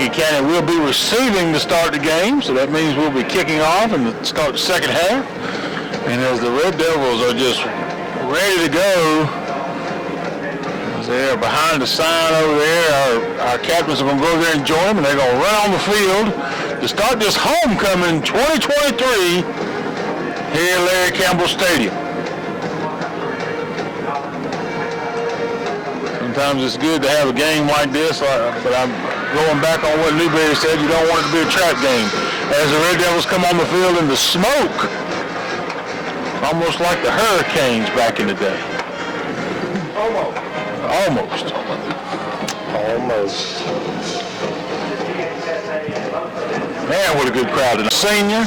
Lincoln County will be receiving to start the game, so that means we'll be kicking off and start the second half. And as the Red Devils are just ready to go, as they're behind the sign over there, our captains are going to go there and join them, and they're going to run on the field to start this homecoming 2023 here at Larry Campbell Stadium. Sometimes it's good to have a game like this, but I'm going back on what Newberry said, you don't want it to be a trap game. As the Red Devils come on the field in the smoke, almost like the Hurricanes back in the day. Almost. Man, what a good crowd tonight. Senior,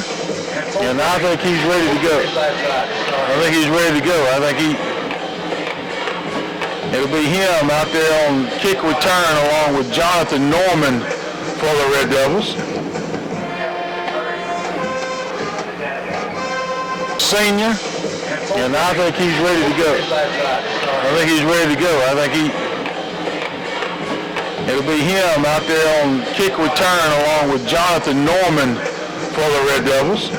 and I think he's ready to go. It'll be him out there on kick return along with Jonathan Norman for the Red Devils. Senior, and I think he's ready to go. It'll be him out there on kick return along with Jonathan Norman for the Red Devils.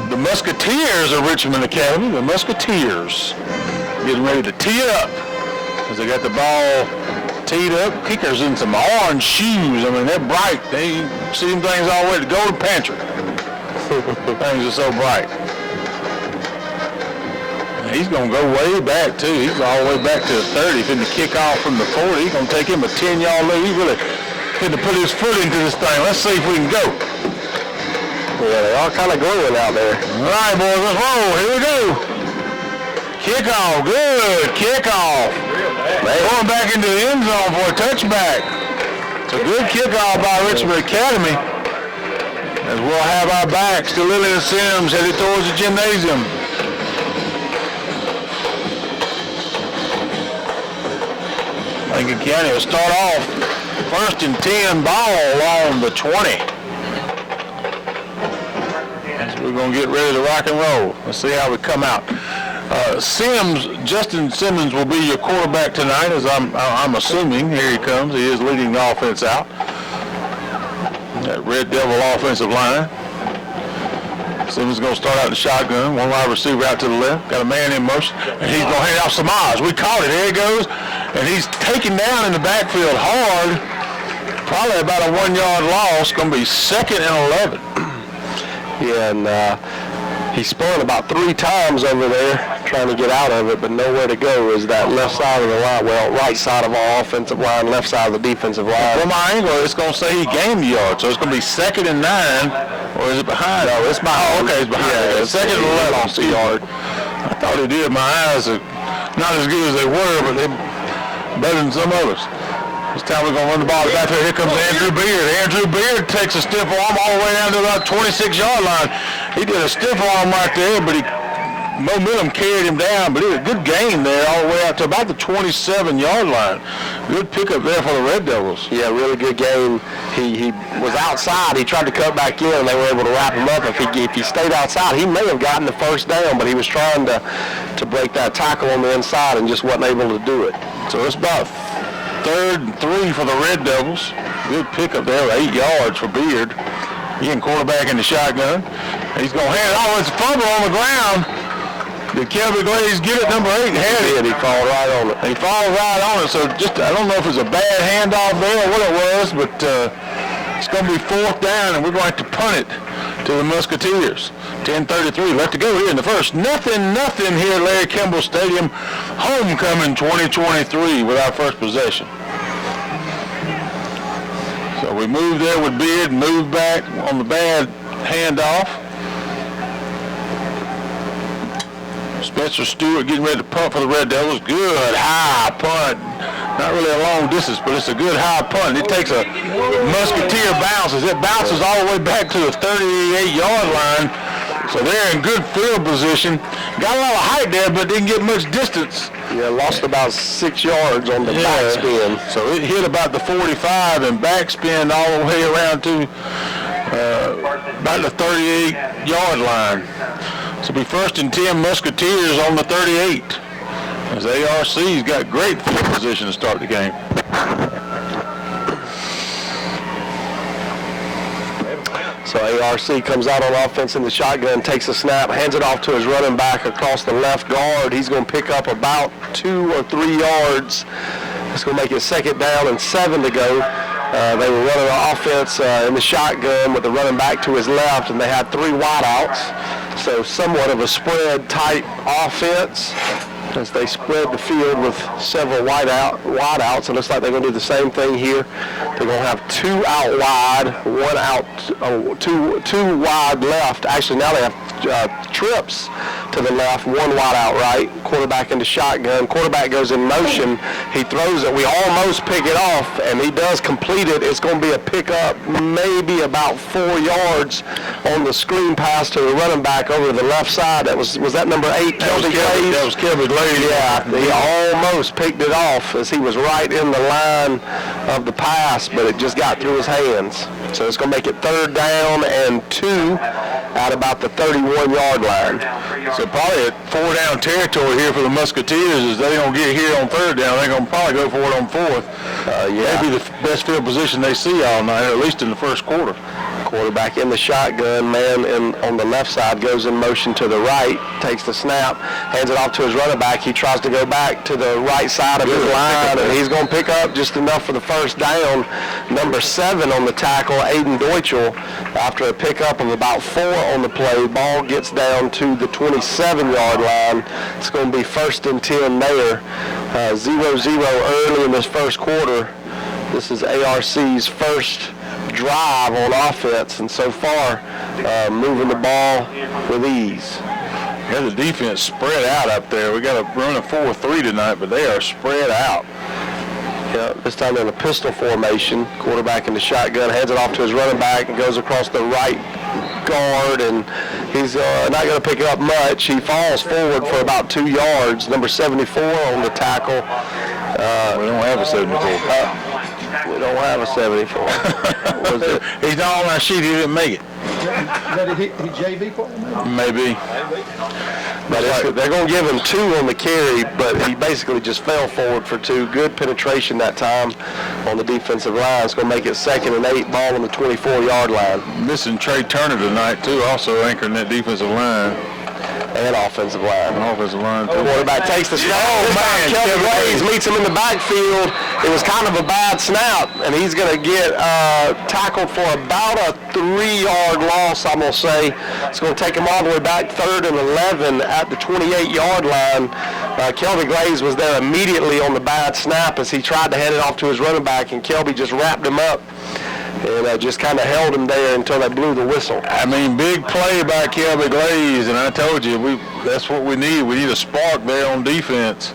The Musketeers of Richmond Academy, the Musketeers, getting ready to tee it up as they got the ball teed up. Kickers in some orange shoes. I mean, they're bright. They see them things all the way to Golden Pantry. Things are so bright. And he's going to go way back, too. He's all the way back to the 30. He's going to kick off from the 40. He's going to take him a 10-yard lead. He's really going to put his foot into this thing. Let's see if we can go. Yeah, they are kind of glowing out there. All right, boys, let's roll. Here we go. Kickoff, good kickoff. Going back into the end zone for a touchback. It's a good kickoff by Richmond Academy. As we'll have our backs to Lillian Sims headed towards the gymnasium. Lincoln County will start off 1st and 10 ball on the 20. We're going to get ready to rock and roll. Let's see how we come out. Justin Simmons will be your quarterback tonight, as I'm assuming. Here he comes. He is leading the offense out. That Red Devil offensive line. Simmons is going to start out the shotgun. One wide receiver out to the left. Got a man in motion. And he's going to hand off Samaj. We caught it. There he goes. And he's taken down in the backfield hard. Probably about a 1-yard loss. Going to be 2nd and 11. Yeah, and he spun about 3 times over there trying to get out of it, but nowhere to go is that left side of the line. Well, right side of our offensive line, left side of the defensive line. From my angle, it's going to say he gained the yard, so it's going to be 2nd and 9, or is it behind? No, it's behind. Oh, okay, it's behind. Yeah, it's 2nd and 11. Lost a yard. I thought he did. My eyes are not as good as they were, but they're better than some others. This time we're going to run the ball back there. Here comes Andrew Beard. Andrew Beard takes a stiff arm all the way down to about 26-yard line. He did a stiff arm right there, but momentum carried him down. But he had a good gain there all the way out to about the 27-yard line. Good pickup there for the Red Devils. Yeah, really good game. He was outside. He tried to cut back in, and they were able to wrap him up. If he stayed outside, he may have gotten the first down, but he was trying to break that tackle on the inside and just wasn't able to do it. So it's about 3rd and 3 for the Red Devils. Good pickup there, 8 yards for Beard. Again, quarterback in the shotgun. He's going to hand it off. It's a fumble on the ground. Did Kelby Glaze get it? Number 8 had it. He followed right on it. He followed right on it. So I don't know if it was a bad handoff there or what it was, but it's going to be 4th down, and we're going to have to punt it to the Musketeers. 10:33 left to go here in the first. Nothing here at Larry Kimball Stadium. Homecoming 2023 with our first possession. So we moved there with Beard, moved back on the bad handoff. Spencer Stewart getting ready to punt for the Red Devils. Good high punt. Not really a long distance, but it's a good high punt. It takes a Musketeer bounces. It bounces all the way back to the 38-yard line. So they're in good field position. Got a lot of height there, but didn't get much distance. Yeah, lost about 6 yards on the backspin. So it hit about the 45 and backspin all the way around to about the 38-yard line. So it'll be 1st and 10 Musketeers on the 38. As ARC's got great field position to start the game. So ARC comes out on offense in the shotgun, takes a snap, hands it off to his running back across the left guard. He's going to pick up about 2 or 3 yards. It's going to make it 2nd down and 7 to go. They were running an offense in the shotgun with the running back to his left, and they had 3 wideouts. So somewhat of a spread type offense as they spread the field with several wideouts. It looks like they're going to do the same thing here. They're going to have 2 out wide, 1 out, two wide left. Actually, now they have trips to the left, 1 wide out right. Quarterback into shotgun. Quarterback goes in motion. He throws it. We almost pick it off, and he does complete it. It's going to be a pickup, maybe about 4 yards on the screen pass to the running back over to the left side. Was that number 8? That was Kelby Glaze. Yeah, he almost picked it off as he was right in the line of the pass, but it just got through his hands. So it's going to make it 3rd down and 2 at about the 31-yard line. So probably at 4 down territory here for the Musketeers. As they don't get here on 3rd down, they're going to probably go for it on 4th. Yeah. Maybe the best field position they see all night, or at least in the first quarter. Quarterback in the shotgun, man on the left side goes in motion to the right, takes the snap, hands it off to his running back. He tries to go back to the right side of his line, and he's going to pick up just enough for the 1st down. Number 7 on the tackle, Aiden Deutschel, after a pickup of about 4 on the play. Ball gets down to the 27-yard line. It's going to be 1st and 10 there. 0-0 early in this first quarter. This is ARC's first drive on offense, and so far moving the ball with ease. Yeah, the defense spread out up there. We got to run a 4-3 tonight, but they are spread out. Yeah, this time in a pistol formation. Quarterback in the shotgun, hands it off to his running back and goes across the right guard, and he's not going to pick it up much. He falls forward for about 2 yards. Number 74 on the tackle. We don't have a 74. We don't have a 74. He's not on that sheet. He didn't make it. He JV for him? Maybe. But they're going to give him 2 on the carry, but he basically just fell forward for 2. Good penetration that time on the defensive line. It's going to make it 2nd and 8, ball on the 24-yard line. Missing Trey Turner tonight, too, also anchoring that defensive line. And offensive line. Offensive line, too. Quarterback takes the snap. Oh, man. Kelby Glaze meets him in the backfield. It was kind of a bad snap, and he's going to get tackled for about a 3-yard loss, I'm going to say. It's going to take him all the way back 3rd and 11 at the 28-yard line. Kelby Glaze was there immediately on the bad snap as he tried to hand it off to his running back, and Kelby just wrapped him up and just kind of held him there until they blew the whistle. I mean, big play by Kelby Glaze, and I told you, that's what we need. We need a spark there on defense,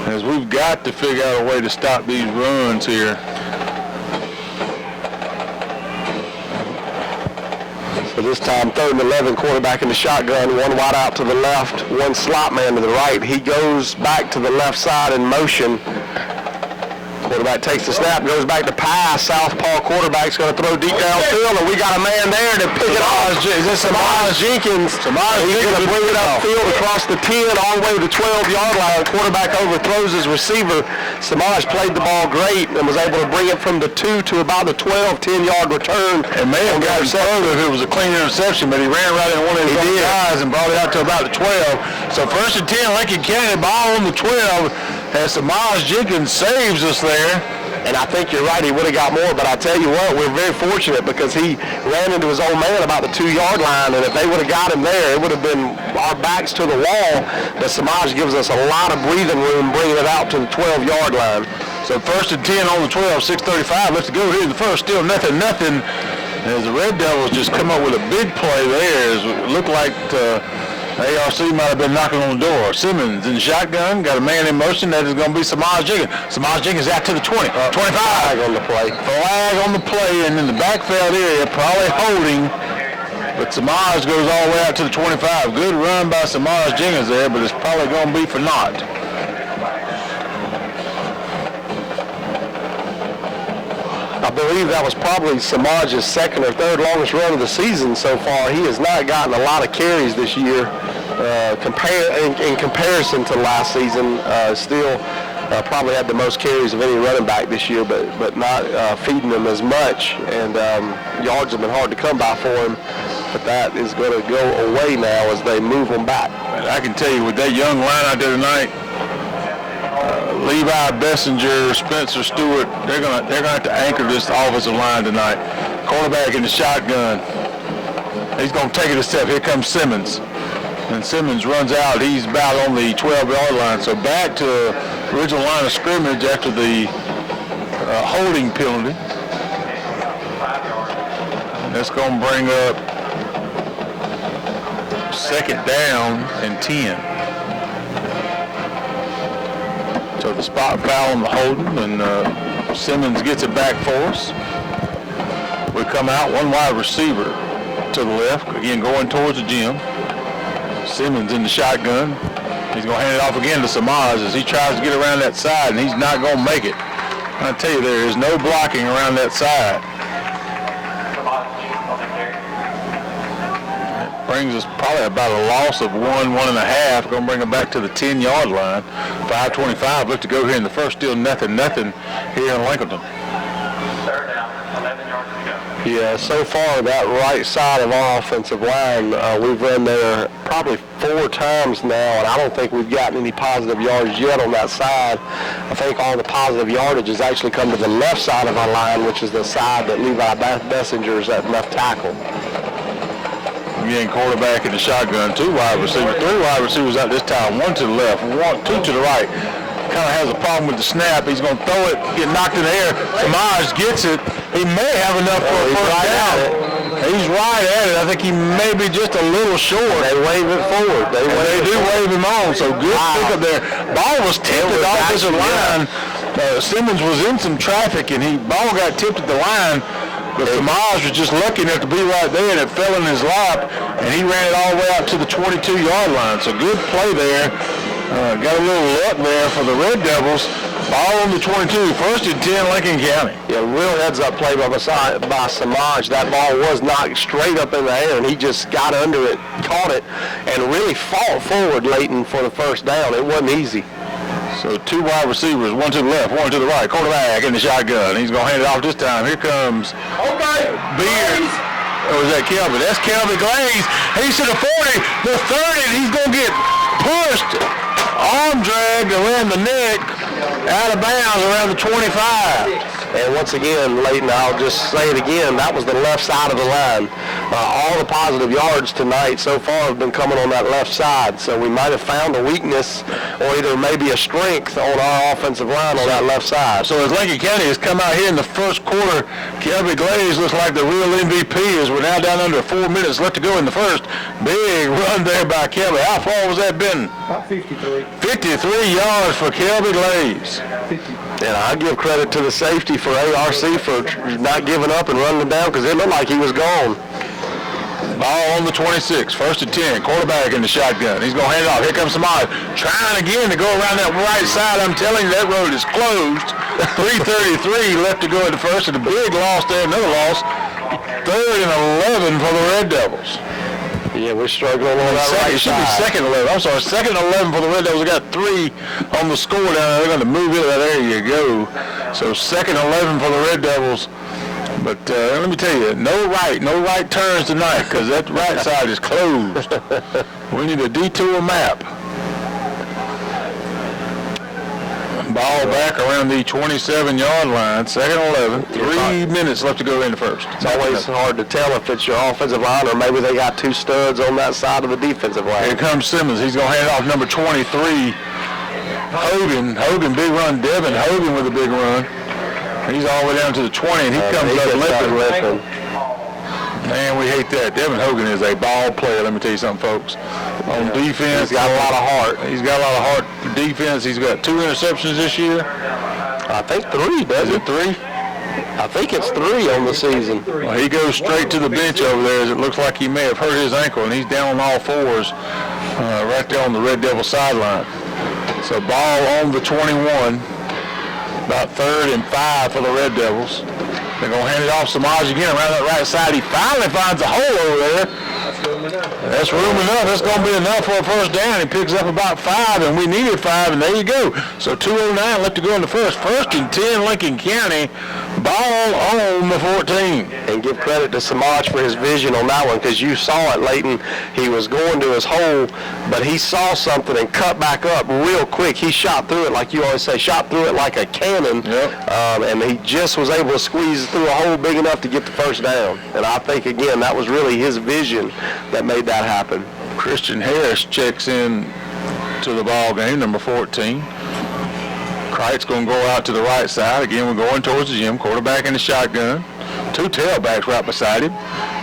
as we've got to figure out a way to stop these runs here. So this time, 3rd and 11, quarterback in the shotgun, 1 wide out to the left, 1 slot man to the right. He goes back to the left side in motion. Quarterback takes the snap, goes back to pass. Southpaw quarterback's going to throw deep downfield, and we got a man there to pick it off. Is this Samaj Jenkins? He's going to bring it upfield across the 10 all the way to the 12-yard line. Quarterback overthrows his receiver. Samaj played the ball great and was able to bring it from the 2 to about the 12, 10-yard return. It may have gotten further if it was a clean interception, but he ran right in one of his own guys and brought it out to about the 12. So 1st and 10, Lincoln County, ball on the 12, and Samaj Jenkins saves us there. And I think you're right, he would have got more, but I tell you what, we're very fortunate because he ran into his old man about the 2-yard line, and if they would have got him there, it would have been our backs to the wall. But Samaj gives us a lot of breathing room bringing it out to the 12-yard line. So 1st and 10 on the 12, 6:35 left to go here in the first. Still nothing. As the Red Devils just come up with a big play there, it looked like ARC might have been knocking on the door. Simmons in the shotgun, got a man in motion. That is going to be Samaj Jenkins. Samaj Jenkins out to the 20, 25. Flag on the play. Flag on the play, and in the backfield area, probably holding. But Samaj goes all the way out to the 25. Good run by Samaj Jenkins there, but it's probably going to be for naught. A believe that was probably Samaj's second or third longest run of the season so far. He has not gotten a lot of carries this year. In comparison to last season, still probably had the most carries of any running back this year, but not feeding them as much. And yards have been hard to come by for him. But that is going to go away now as they move them back. And I can tell you, with that young line out there tonight, Levi Bessinger, Spencer Stewart, they're gonna have to anchor this offensive line tonight. Quarterback in the shotgun. He's gonna take it a step. Here comes Simmons. And Simmons runs out. He's about on the 12-yard line. So back to original line of scrimmage after the holding penalty. That's gonna bring up second down and 10. So the spot foul on the holding, and Simmons gets it back for us. We come out, one wide receiver to the left, again going towards the gym. Simmons in the shotgun. He's going to hand it off again to Samaj as he tries to get around that side, and he's not going to make it. I tell you, there is no blocking around that side. Brings us probably about a loss of 1.5. Going to bring them back to the 10-yard line. 5:25 left to go here in the first. Still nothing here in Lincolnton. Third down, 11 yards to go. Yeah, so far that right side of our offensive line, we've run there probably 4 times now, and I don't think we've gotten any positive yards yet on that side. I think all the positive yardage has actually come to the left side of our line, which is the side that Levi Bessinger is at left tackle. Again, quarterback in the shotgun, 2 wide receivers, 3 wide receivers out this time, 1 to the left, 2 to the right. Kind of has a problem with the snap. He's going to throw it, get knocked in the air. Samaj gets it. He may have enough for a first down. He's right at it. I think he may be just a little short. They wave it forward. They do wave him on, so good pickup there. Ball was tipped at the offensive line. Simmons was in some traffic, and ball got tipped at the line. But Samaj was just lucky enough to be right there, and it fell in his lap, and he ran it all the way out to the 22-yard line. So good play there. Got a little luck there for the Red Devils. Ball on the 22, first and 10, Lincoln County. Yeah, real heads-up play by Samaj. That ball was knocked straight up in the air, and he just got under it, caught it, and really fought forward, Leighton, for the first down. It wasn't easy. So 2 wide receivers, 1 to the left, 1 to the right. Quarterback in the shotgun. He's going to hand it off this time. Here comes Beard. Or is that Kelby? That's Kelby Glaze. He's to the 40, the 30. He's going to get pushed. Arm drag around the neck, out of bounds around the 25. And once again, Leighton, I'll just say it again, that was the left side of the line. All the positive yards tonight so far have been coming on that left side. So we might have found a weakness or either maybe a strength on our offensive line on that left side. So as Lincoln County has come out here in the first quarter, Kelby Glaze looks like the real MVP as we're now down under 4 minutes left to go in the first. Big run there by Kelby. How far was that been? About 53. 53 yards for Kelby Glaze. 50. And I give credit to the safety for ARC for not giving up and running him down because it looked like he was gone. Ball on the 26, first and 10. Quarterback in the shotgun. He's going to hand it off. Here comes Samaj. Trying again to go around that right side. I'm telling you, that road is closed. 3:33 left to go in the first, and a big loss there, another loss. 3rd and 11 for the Red Devils. Yeah, we're struggling on that right It should side. be 2nd and 11. I'm sorry, 2nd and 11 for the Red Devils. They got 3 on the score down there. They're going to move it. There you go. So 2nd and 11 for the Red Devils. But let me tell you, no right turns tonight because that right side is closed. We need a detour map. Ball back around the 27-yard line, 2nd and 11. 3 minutes left to go in the first. It's always hard to tell if it's your offensive line or maybe they got 2 studs on that side of the defensive line. Here comes Simmons. He's going to hand it off number 23, Hogan, big run. Devin Hogan with a big run. He's all the way down to the 20, and he comes up limping. Man, we hate that. Devin Hogan is a ball player, let me tell you something, folks. On defense, He's got a lot of heart. He's got a lot of heart for defense. He's got 2 interceptions this year. I think 3, doesn't it? 3? I think it's 3 on the season. Well, he goes straight to the bench over there as it looks like he may have hurt his ankle, and he's down on all 4s right there on the Red Devil sideline. So ball on the 21. About 3rd and 5 for the Red Devils. They're going to hand it off Samaj again around that right side. He finally finds a hole over there. That's room enough. That's going to be enough for a first down. He picks up about 5, and we needed 5, and there you go. So 2:09 left to go in the first. 1st and 10, Lincoln County. Ball on the 14. And give credit to Samaj for his vision on that one, because you saw it, Leighton. He was going to his hole, but he saw something and cut back up real quick. He shot through it, like you always say, shot through it like a cannon. Yep. And he just was able to squeeze through a hole big enough to get the first down. And I think, again, that was really his vision that made that happen. Christian Harris checks in to the ball game, number 14. Kreit's going to go out to the right side. Again, we're going towards the gym. Quarterback in the shotgun. 2 tailbacks right beside him.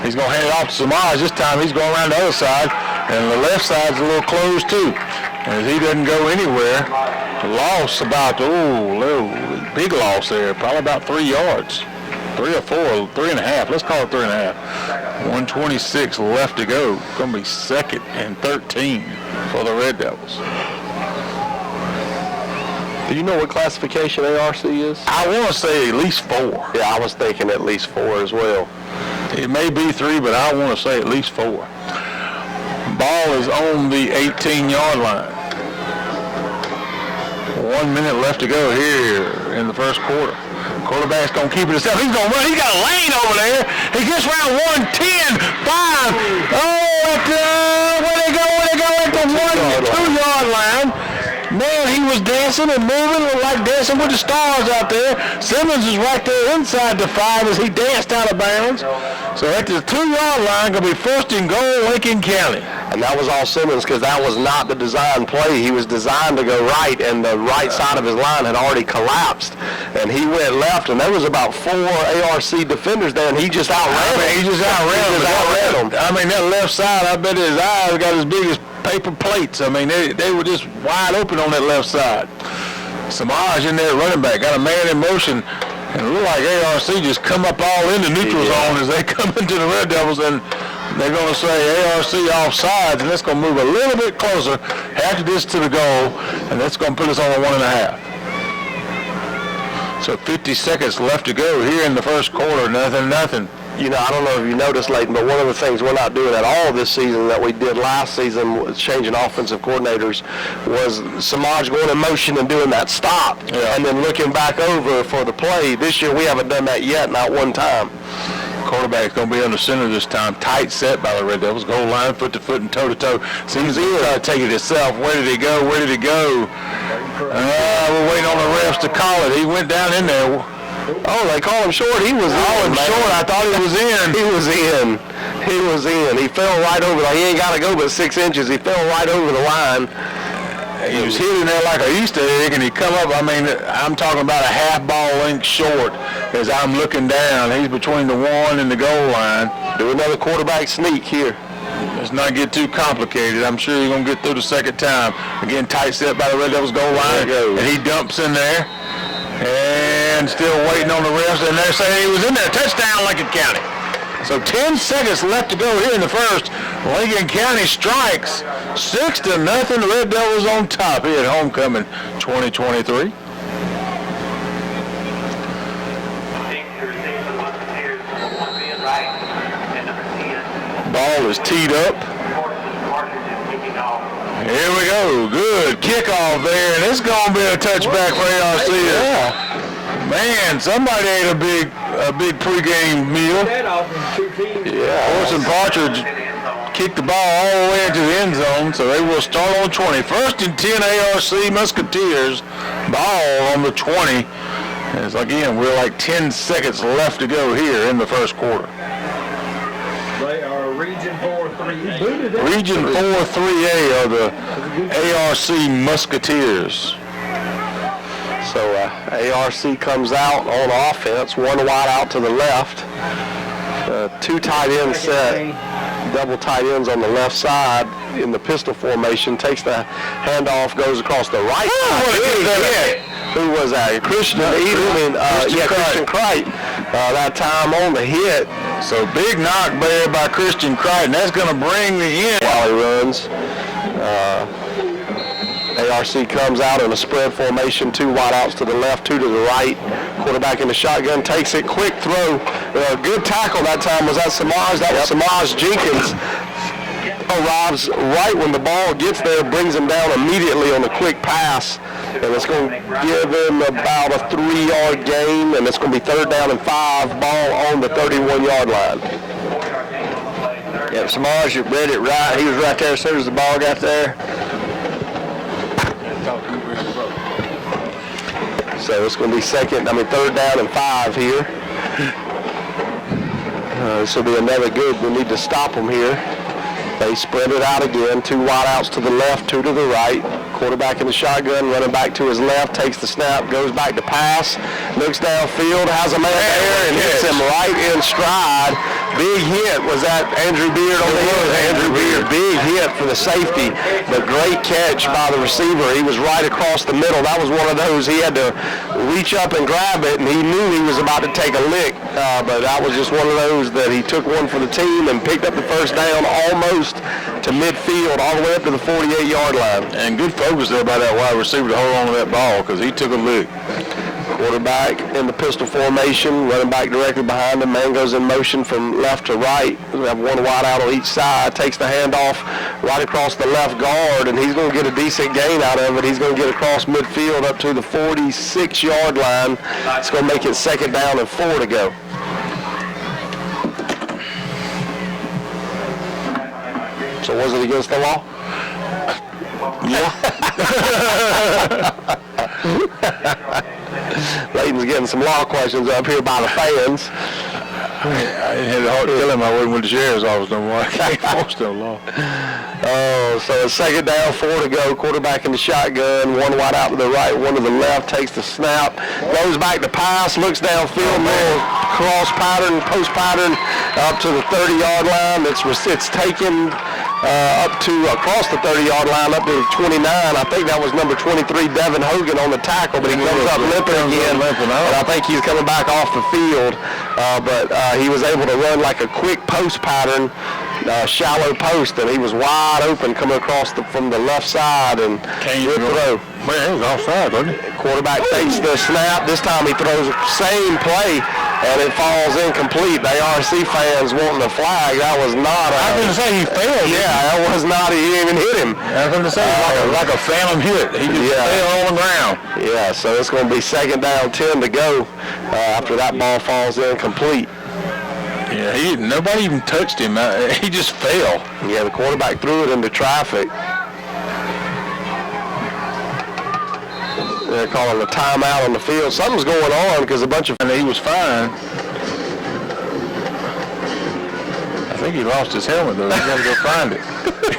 He's going to hand it off to Samaj. This time he's going around the other side, and the left side's a little closed too. And he doesn't go anywhere. Loss about, little big loss there, probably about 3 yards. 3 or 4, 3.5. Let's call it 3.5. 1:26 left to go. Going to be 2nd and 13 for the Red Devils. Do you know what classification ARC is? I want to say at least 4. Yeah, I was thinking at least 4 as well. It may be 3, but I want to say at least 4. Ball is on the 18-yard line. 1 minute left to go here in the first quarter. Quarterback's going to keep it himself. He's going to run. He's got a lane over there. He gets around 110, 5. Where they go? At the 2-yard line. Man, he was dancing and moving like Dancing with the Stars out there. Simmons is right there inside the 5 as he danced out of bounds. So at the 2-yard line, going to be 1st and goal, Lincoln County. And that was all Simmons, because that was not the design play. He was designed to go right, and the right side of his line had already collapsed. And he went left, and there was about 4 ARC defenders there, and he just outran them. He just outran them. I mean, that left side, I bet his eyes got as big as paper plates. I mean, they were just wide open on that left side. Samaj in there, running back, got a man in motion, and it looked like ARC just come up all in the neutral zone as they come into the Red Devils, and they're going to say ARC offsides, and that's going to move a little bit closer after this to the goal, and that's going to put us on a 1.5. So 50 seconds left to go here in the first quarter, nothing. You know, I don't know if you noticed, Leighton, but one of the things we're not doing at all this season that we did last season was changing offensive coordinators was Samaj going in motion and doing that stop and then looking back over for the play. This year we haven't done that yet, not one time. Quarterback's going to be under center this time. Tight set by the Red Devils. Goal line, foot to foot, and toe to toe. Seems he's trying to take it himself. Where did he go? We're waiting on the refs to call it. He went down in there. Oh, they call him short. He was short. I thought he was in. He was in. He fell right over. He ain't got to go but 6 inches. He fell right over the line. He was hitting there like an Easter egg, and he come up. I mean, I'm talking about a half ball length short as I'm looking down. He's between the 1 and the goal line. Do another quarterback sneak here. Let's not get too complicated. I'm sure you're going to get through the second time. Again, tight set by the Red Devils goal line. And he dumps in there. And still waiting on the refs, and they're saying he was in there. Touchdown, Lincoln County. So 10 seconds left to go here in the first. Lincoln County strikes 6-0. The Red Devils on top here at homecoming 2023. Ball is teed up. Here we go. Good kickoff there, and it's going to be a touchback for ARC. Yeah. Man, somebody ate a big pregame meal. Horse and Partridge kicked the ball all the way into the end zone, so they will start on 20. 1st and 10 ARC Musketeers. Ball on the 20. As again, we're like 10 seconds left to go here in the first quarter. They are Region 4-3A. Region 4-3A are the ARC Musketeers. So ARC comes out on offense, 1 wide out to the left. 2 tight ends set, double tight ends on the left side in the pistol formation. Takes the handoff, goes across the right side. Who was that? Christian Crite. That time on the hit. So big knock there by Christian Crite, and that's going to bring the end. While he runs. ARC comes out in a spread formation, 2 wideouts to the left, 2 to the right. Quarterback in the shotgun, takes it, quick throw. Good tackle that time. Was that Samaj? That was Samaj Jenkins. Arrives right when the ball gets there, brings him down immediately on the quick pass. And it's going to give him about a 3-yard gain, and it's going to be 3rd down and 5, ball on the 31-yard line. Yeah, Samaj read it right. He was right there as soon as the ball got there. So it's going to be 3rd down and 5 here. This will be another good. We need to stop them here. They spread it out again. 2 wideouts to the left, 2 to the right. Quarterback in the shotgun, running back to his left, takes the snap, goes back to pass, looks downfield, has a man there, and hits him right in stride. Big hit. Was that Andrew Beard over here? Andrew Beard. Big hit for the safety, but great catch by the receiver. He was right across the middle. That was one of those. He had to reach up and grab it, and he knew he was about to take a lick, but that was just one of those that he took one for the team and picked up the first down almost to midfield, all the way up to the 48-yard line. And good focus there by that wide receiver to hold on to that ball because he took a lick. Quarterback in the pistol formation, running back directly behind him. Man goes in motion from left to right. We have 1 wide out on each side. Takes the handoff right across the left guard, and he's going to get a decent gain out of it. He's going to get across midfield up to the 46-yard line. It's going to make it 2nd down and 4 to go. So was it against the law? Yeah. Layton's getting some law questions up here by the fans. I had it hard to tell him I wasn't with the sheriff's office no more. I can't force no law. Oh, so it's 2nd down, 4 to go. Quarterback in the shotgun, 1 wide out to the right, 1 to the left, takes the snap, goes back to pass, looks downfield, little cross pattern, post pattern, up to the 30-yard line. It's taken up to across the 30-yard line, up to the 29. I think that was number 23, Devin Hogan, on the tackle, but he comes up limping again, and I think he's coming back off the field. But he was able to run like a quick post pattern, shallow post, and he was wide open coming across from the left side, and good throw. Man, it was offside, wasn't it? Quarterback takes the snap. This time he throws the same play, and it falls incomplete. The ARC fans wanting the flag. That was not a... I was going to say he failed. Yeah, that was not... He didn't even hit him. I was going to say like a phantom hit. He just fell on the ground. Yeah, so it's going to be 2nd down, 10 to go after that ball falls incomplete. Yeah, nobody even touched him. He just fell. Yeah, the quarterback threw it into traffic. They're calling a timeout on the field. Something's going on because a bunch of... And he was fine. I think he lost his helmet, though. He's got to go find it.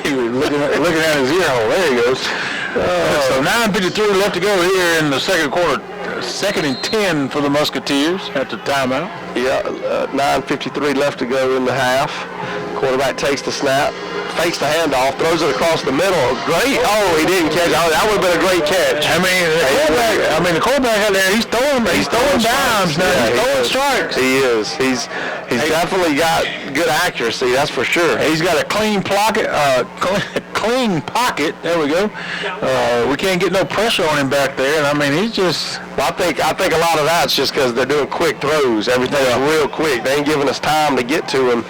He was looking at his ear hole. There he goes. So 9:53 left to go here in the second quarter. 2nd and 10 for the Musketeers at the timeout. Yeah, 9:53 left to go in the half. Quarterback takes the snap, fakes the handoff, throws it across the middle. Great. Oh, he didn't catch it. Oh, that would have been a great catch. The quarterback out there, he's throwing dimes now. Yeah, he's throwing strikes. He is. He's definitely got good accuracy, that's for sure. He's got a clean pocket. Clean pocket. There we go. We can't get no pressure on him back there. And I mean, he's just... Well, I think a lot of that's just because they're doing quick throws. Everything's real quick. They ain't giving us time to get to him.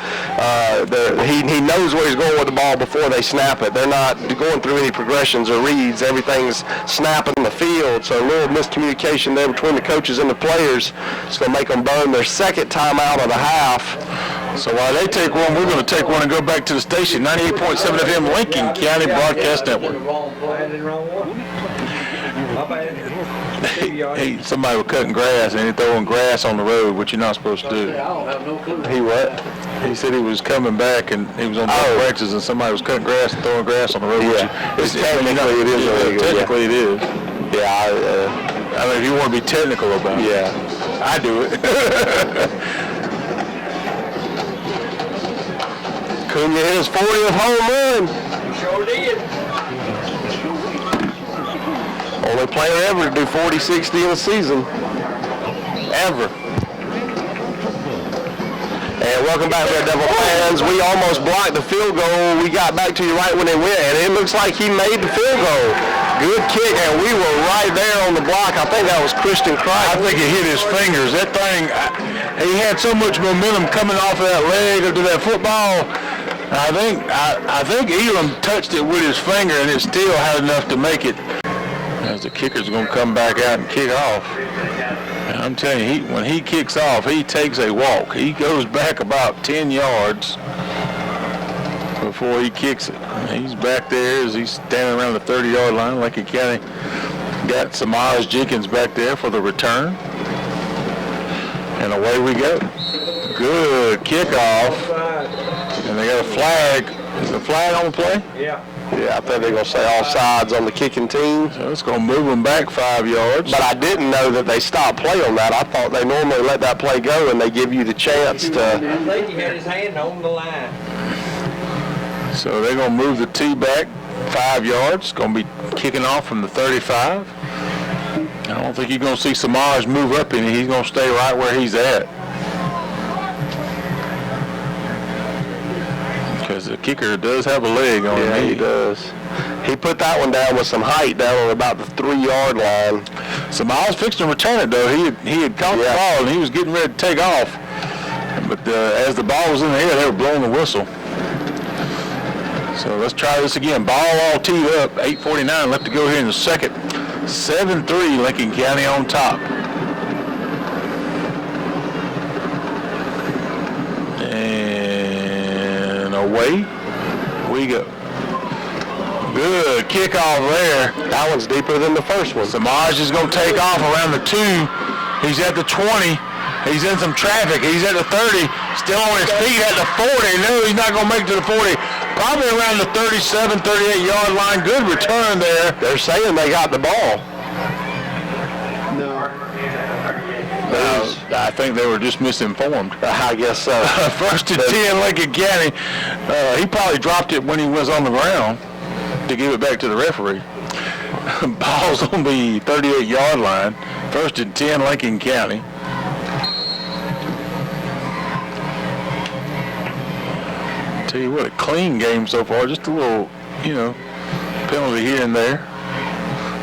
He knows where he's going with the ball before they snap it. They're not going through any progressions or reads. Everything's snapping in the field. So a little miscommunication there between the coaches and the players. It's going to make them burn their 2nd timeout of the half. So while they take one, we're going to take one and go back to the station. 98.7 FM Lincoln County Broadcast Network. Hey, somebody was cutting grass and he throwing grass on the road, which you're not supposed to do. I don't have no clue. He what? He said he was coming back and he was on both branches and somebody was cutting grass and throwing grass on the road. Yeah. Technically it is illegal. Technically it is. Yeah. I mean, if you want to be technical about it. Yeah. I do it. Cunha hit his 40th home run. Sure did. Only player ever to do 40-60 in a season. Ever. And welcome back, Red Devil fans. We almost blocked the field goal. We got back to you right when it went, and it looks like he made the field goal. Good kick, and we were right there on the block. I think that was Christian Christ. I think it hit his fingers. That thing, he had so much momentum coming off of that leg or to that football. I think Elam touched it with his finger, and it still had enough to make it. As the kicker's going to come back out and kick off. And I'm telling you, when he kicks off, he takes a walk. He goes back about 10 yards before he kicks it. He's back there as he's standing around the 30-yard line. Lincoln County got Samaj Jenkins back there for the return. And away we go. Good kickoff. And they got a flag. Is the flag on the play? Yeah. Yeah, I think they're going to say offsides on the kicking team. So it's going to move them back 5 yards. But I didn't know that they stopped play on that. I thought they normally let that play go and they give you the chance to. I think he had his hand on the line. So they're going to move the tee back 5 yards. It's going to be kicking off from the 35. I don't think you're going to see Samaj move up any. He's going to stay right where he's at. Because the kicker does have a leg on him. Yeah, he does. He put that one down with some height down on about the 3-yard line. Samaj fixed to return it, though. He had caught the ball, and he was getting ready to take off. But as the ball was in the air, they were blowing the whistle. So let's try this again. Ball all teed up. 8:49 left to go here in the second. 7-3 Lincoln County on top. And away we go. Good kickoff there. That one's deeper than the first one. Samaj is going to take off around the 2. He's at the 20. He's in some traffic. He's at the 30. Still on his feet at the 40. No, he's not going to make it to the 40. Probably around the 37, 38-yard line. Good return there. They're saying they got the ball. I think they were just misinformed. I guess so. First and 10 Lincoln County. He probably dropped it when he was on the ground to give it back to the referee. Ball's on the 38-yard line. First and 10 Lincoln County. Tell you what, a clean game so far. Just a little, penalty here and there.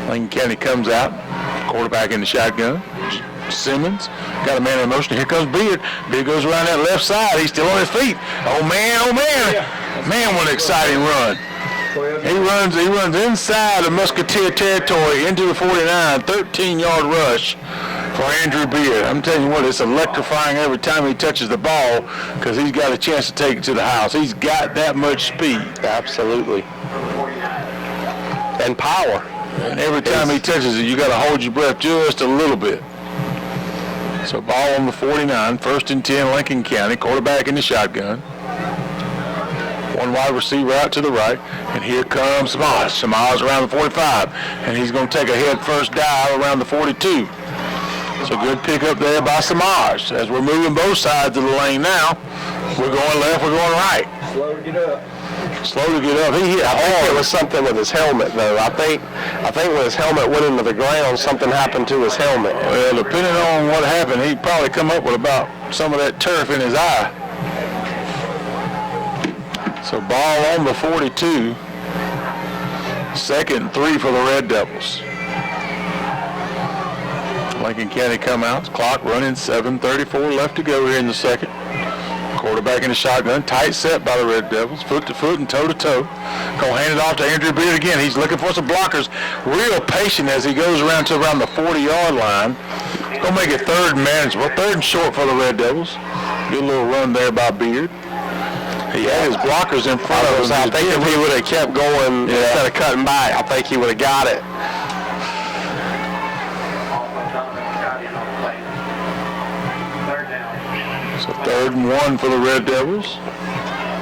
Lincoln County comes out. Quarterback in the shotgun. Simmons got a man in motion. Here comes Beard. Beard goes around that left side. He's still on his feet. Oh man, oh man. Man, what an exciting run. He runs inside of Musketeer territory into the 49. 13-yard rush for Andrew Beard. I'm telling you what, it's electrifying every time he touches the ball because he's got a chance to take it to the house. He's got that much speed. Absolutely. And power. And every time he touches it, you got to hold your breath just a little bit. So ball on the 49, first and 10 Lincoln County, quarterback in the shotgun. One wide receiver out to the right, and here comes Samaj. Samaj around the 45, and he's going to take a head first dive around the 42. So good pickup there by Samaj. As we're moving both sides of the lane now, we're going left, we're going right. Slow to get up. Slow to get up. He hit hard. It was something with his helmet, though. I think when his helmet went into the ground, something happened to his helmet. Well, depending on what happened, he'd probably come up with about some of that turf in his eye. So ball on the 42. Second and 3 for the Red Devils. Lincoln County come out. Clock running, 7:34 left to go here in the second. Quarterback in the shotgun, tight set by the Red Devils, foot to foot and toe to toe. Gonna hand it off to Andrew Beard again. He's looking for some blockers. Real patient as he goes around to around the 40-yard line. Gonna make it third and manageable. Third and short for the Red Devils. Good little run there by Beard. He had his blockers in front of him. I think if he would have kept going instead of cutting back, I think he would have got it. So 3rd and 1 for the Red Devils.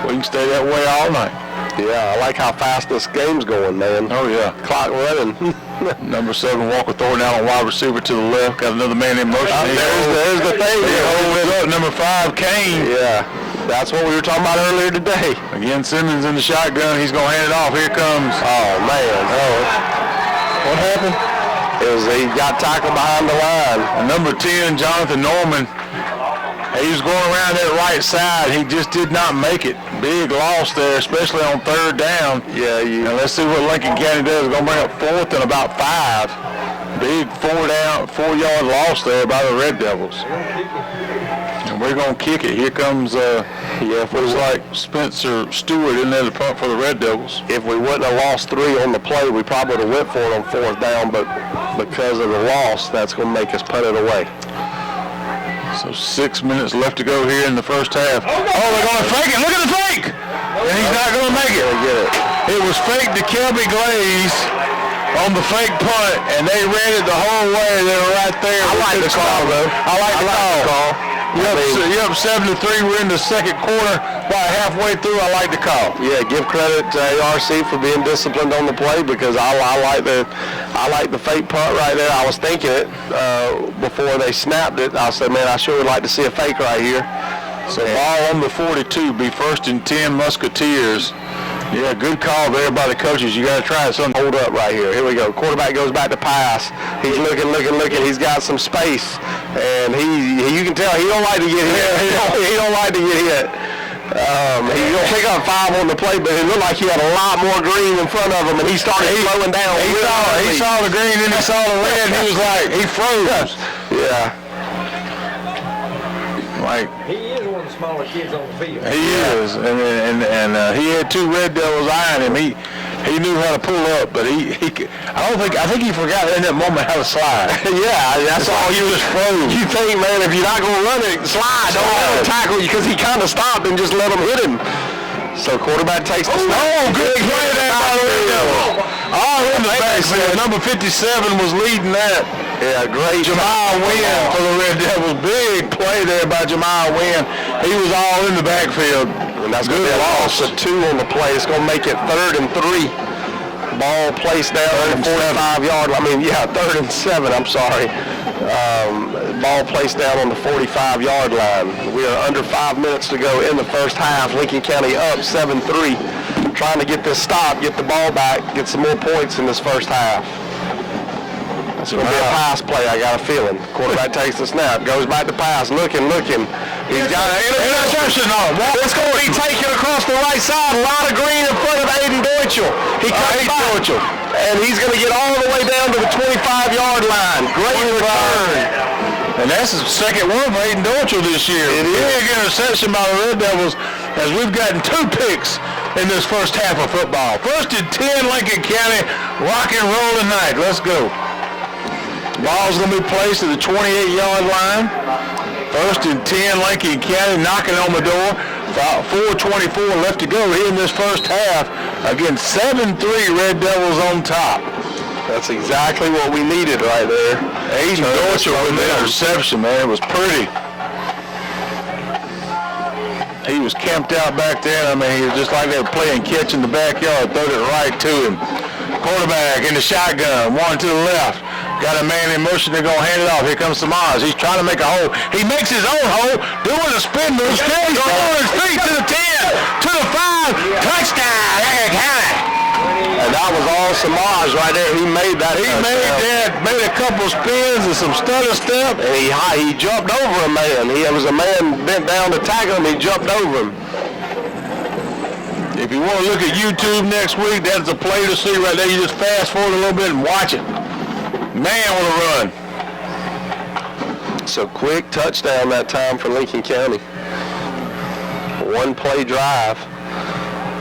We can stay that way all night. Yeah, I like how fast this game's going, man. Oh, yeah. Clock running. Number 7, Walker Thornton out on wide receiver to the left. Got another man in motion. There's the thing. Hold it up. Number 5, Kane. Yeah, that's what we were talking about earlier today. Again, Simmons in the shotgun. He's going to hand it off. Here comes. Oh, man. What happened? He got tackled behind the line. Number 10, Jonathan Norman. He was going around that right side. He just did not make it. Big loss there, especially on third down. Yeah, And let's see what Lincoln County does. We're going to bring up fourth and about 5. Big 4-yard loss there by the Red Devils. And we're going to kick it. Here comes, looks like Spencer Stewart in there to punt for the Red Devils. If we wouldn't have lost 3 on the play, we probably would have went for it on fourth down, but because of the loss, that's going to make us punt it away. So 6 minutes left to go here in the first half. Oh, they're going to fake it. Look at the fake. And he's not going to make it. It was fake to Kelby Glaze on the fake punt, and they ran it the whole way. They were right there. I like the call, though. I like the call. You're up 7-3. We're in the second quarter. About halfway through, I like the call. Yeah, give credit to ARC for being disciplined on the play because I like the fake punt right there. I was thinking it before they snapped it. I said, man, I sure would like to see a fake right here. So ball on the 42, be 1st and 10 Musketeers. Yeah, good call there by the coaches. You got to try it. Hold up right here. Here we go. Quarterback goes back to pass. He's looking. He's got some space, and you can tell he don't like to get hit. He don't like to get hit. He's going to pick up 5 on the play, but it looked like he had a lot more green in front of him, and he started slowing down. He saw the green, then he saw the red, and he was like, he froze. Yeah. Like, He is one of the smaller kids on the field. he is, and he had 2 Red Devils eyeing him. He knew how to pull up, but I think he forgot in that moment how to slide. Yeah, that's all you just froze. You think, man, if you're not going to run it, slide. Don't let him tackle you because he kind of stopped and just let him hit him. So quarterback takes the snap. Oh, good play there by the Red Devils. All in the backfield. Number 57 was leading that. Yeah, great. Jamal Wynn for the Red Devils. Big play there by Jamal Wynn. He was all in the backfield. And that's good loss of 2 on the play. It's going to make it 3rd and 3. Ball placed down at 45-yard. 3rd and 7. I'm sorry. Ball placed down on the 45-yard line. We are under 5 minutes to go in the first half. Lincoln County up 7-3. Trying to get this stop, get the ball back, get some more points in this first half. It's going to be a pass play, I got a feeling. Quarterback takes the snap, goes back to pass, looking. He's got an interception on him. It's going to be taken across the right side. A lot of green in front of Aiden Deutschel. He cuts back, and he's going to get all the way down to the 25-yard line. Great return. And that's the second one for Aiden Deutschel this year. Big interception by the Red Devils as we've gotten 2 picks in this first half of football. 1st and 10, Lincoln County, rock and roll tonight. Let's go. Ball's going to be placed at the 28-yard line. 1st and 10, Lincoln County knocking on the door. About 4:24 left to go here in this first half. Again, 7-3 Red Devils on top. That's exactly what we needed right there. Aiden Deutschel with the interception, man. It was pretty. He was camped out back there. He was just like they were playing catch in the backyard. Throwed it right to him. Quarterback in the shotgun, 1 to the left. Got a man in motion, they're going to hand it off. Here comes Samaj. He's trying to make a hole. He makes his own hole, doing a spin move. He's on his feet to the 10, to the 5. Touchdown, Lincoln County. And that was all Samaj right there. He made that. Made a couple spins and some stutter step. And he jumped over a man. There was a man bent down to tackle him. He jumped over him. If you want to look at YouTube next week, that's a play to see right there. You just fast forward a little bit and watch it. Man, what a run. So quick touchdown that time for Lincoln County. 1 play drive.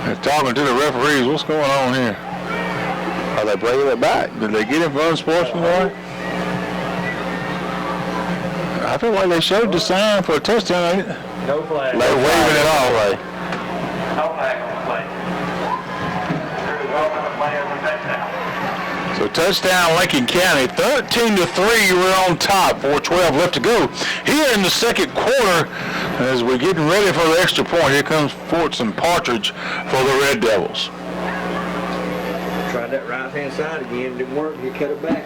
They're talking to the referees. What's going on here? Are they bringing it back? Did they get him for unsportsmanlike? I feel like they showed the sign for a touchdown. No flag. They're waving it all away. No flag on the play. Very well on the play of the touchdown. So touchdown Lincoln County, 13-3, we're on top, 4:12 left to go. Here in the second quarter, as we're getting ready for the extra point, here comes Fortson Partridge for the Red Devils. Tried that right-hand side again, didn't work, he cut it back.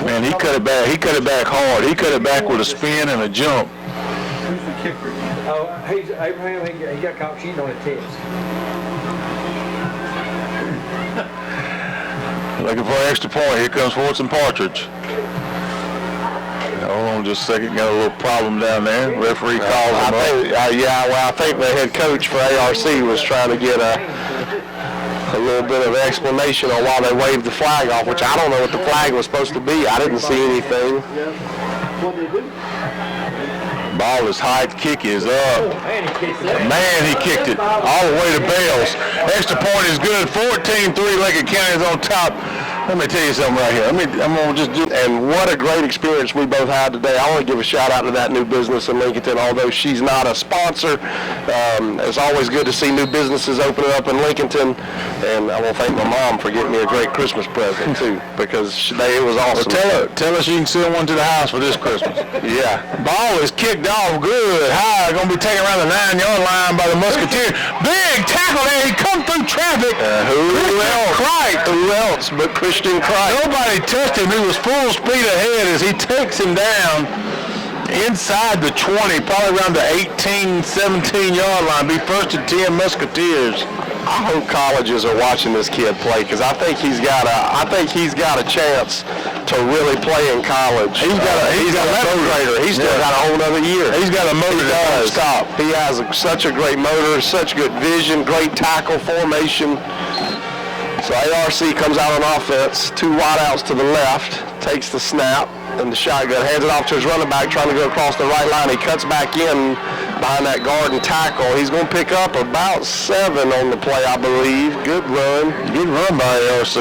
Man, he cut it back hard. He cut it back with a spin and a jump. Who's the kicker? Oh, he's Abraham, he got caught cheating on a test. Looking for an extra point. Here comes Fortson Partridge. Hold on just a second. Got a little problem down there. Referee calls him up. I think the head coach for ARC was trying to get a little bit of explanation on why they waved the flag off, which I don't know what the flag was supposed to be. I didn't see anything. Ball is high. Kick is up. Man, he kicked it all the way to Bales. Extra point is good. 14-3. Lincoln County is on top. Let me tell you something right here. I'm going to just do. And what a great experience we both had today. I want to give a shout out to that new business in Lincolnton, although she's not a sponsor. It's always good to see new businesses opening up in Lincolnton. And I want to thank my mom for getting me a great Christmas present, too, because it was awesome. Well, tell us you can send one to the house for this Christmas. Yeah. Ball is kicked off good. High. Going to be taken around the 9-yard line by the Musketeers. Big tackle there. He come through traffic. Who else but Christian Christ? Nobody touched him. He was full speed ahead as he takes him down inside the 20, probably around the 18, 17-yard line. Be first and 10 Musketeers. I hope colleges are watching this kid play because I think he's got a chance to really play in college. He's got a motor. He's still got a whole other year. He's got a motor that won't stop. He has such a great motor, such good vision, great tackle formation. So ARC comes out on offense, 2 wideouts to the left, takes the snap, and the shotgun, hands it off to his running back, trying to go across the right line. He cuts back in behind that guard and tackle. He's going to pick up about 7 on the play, I believe. Good run. Good run by ARC.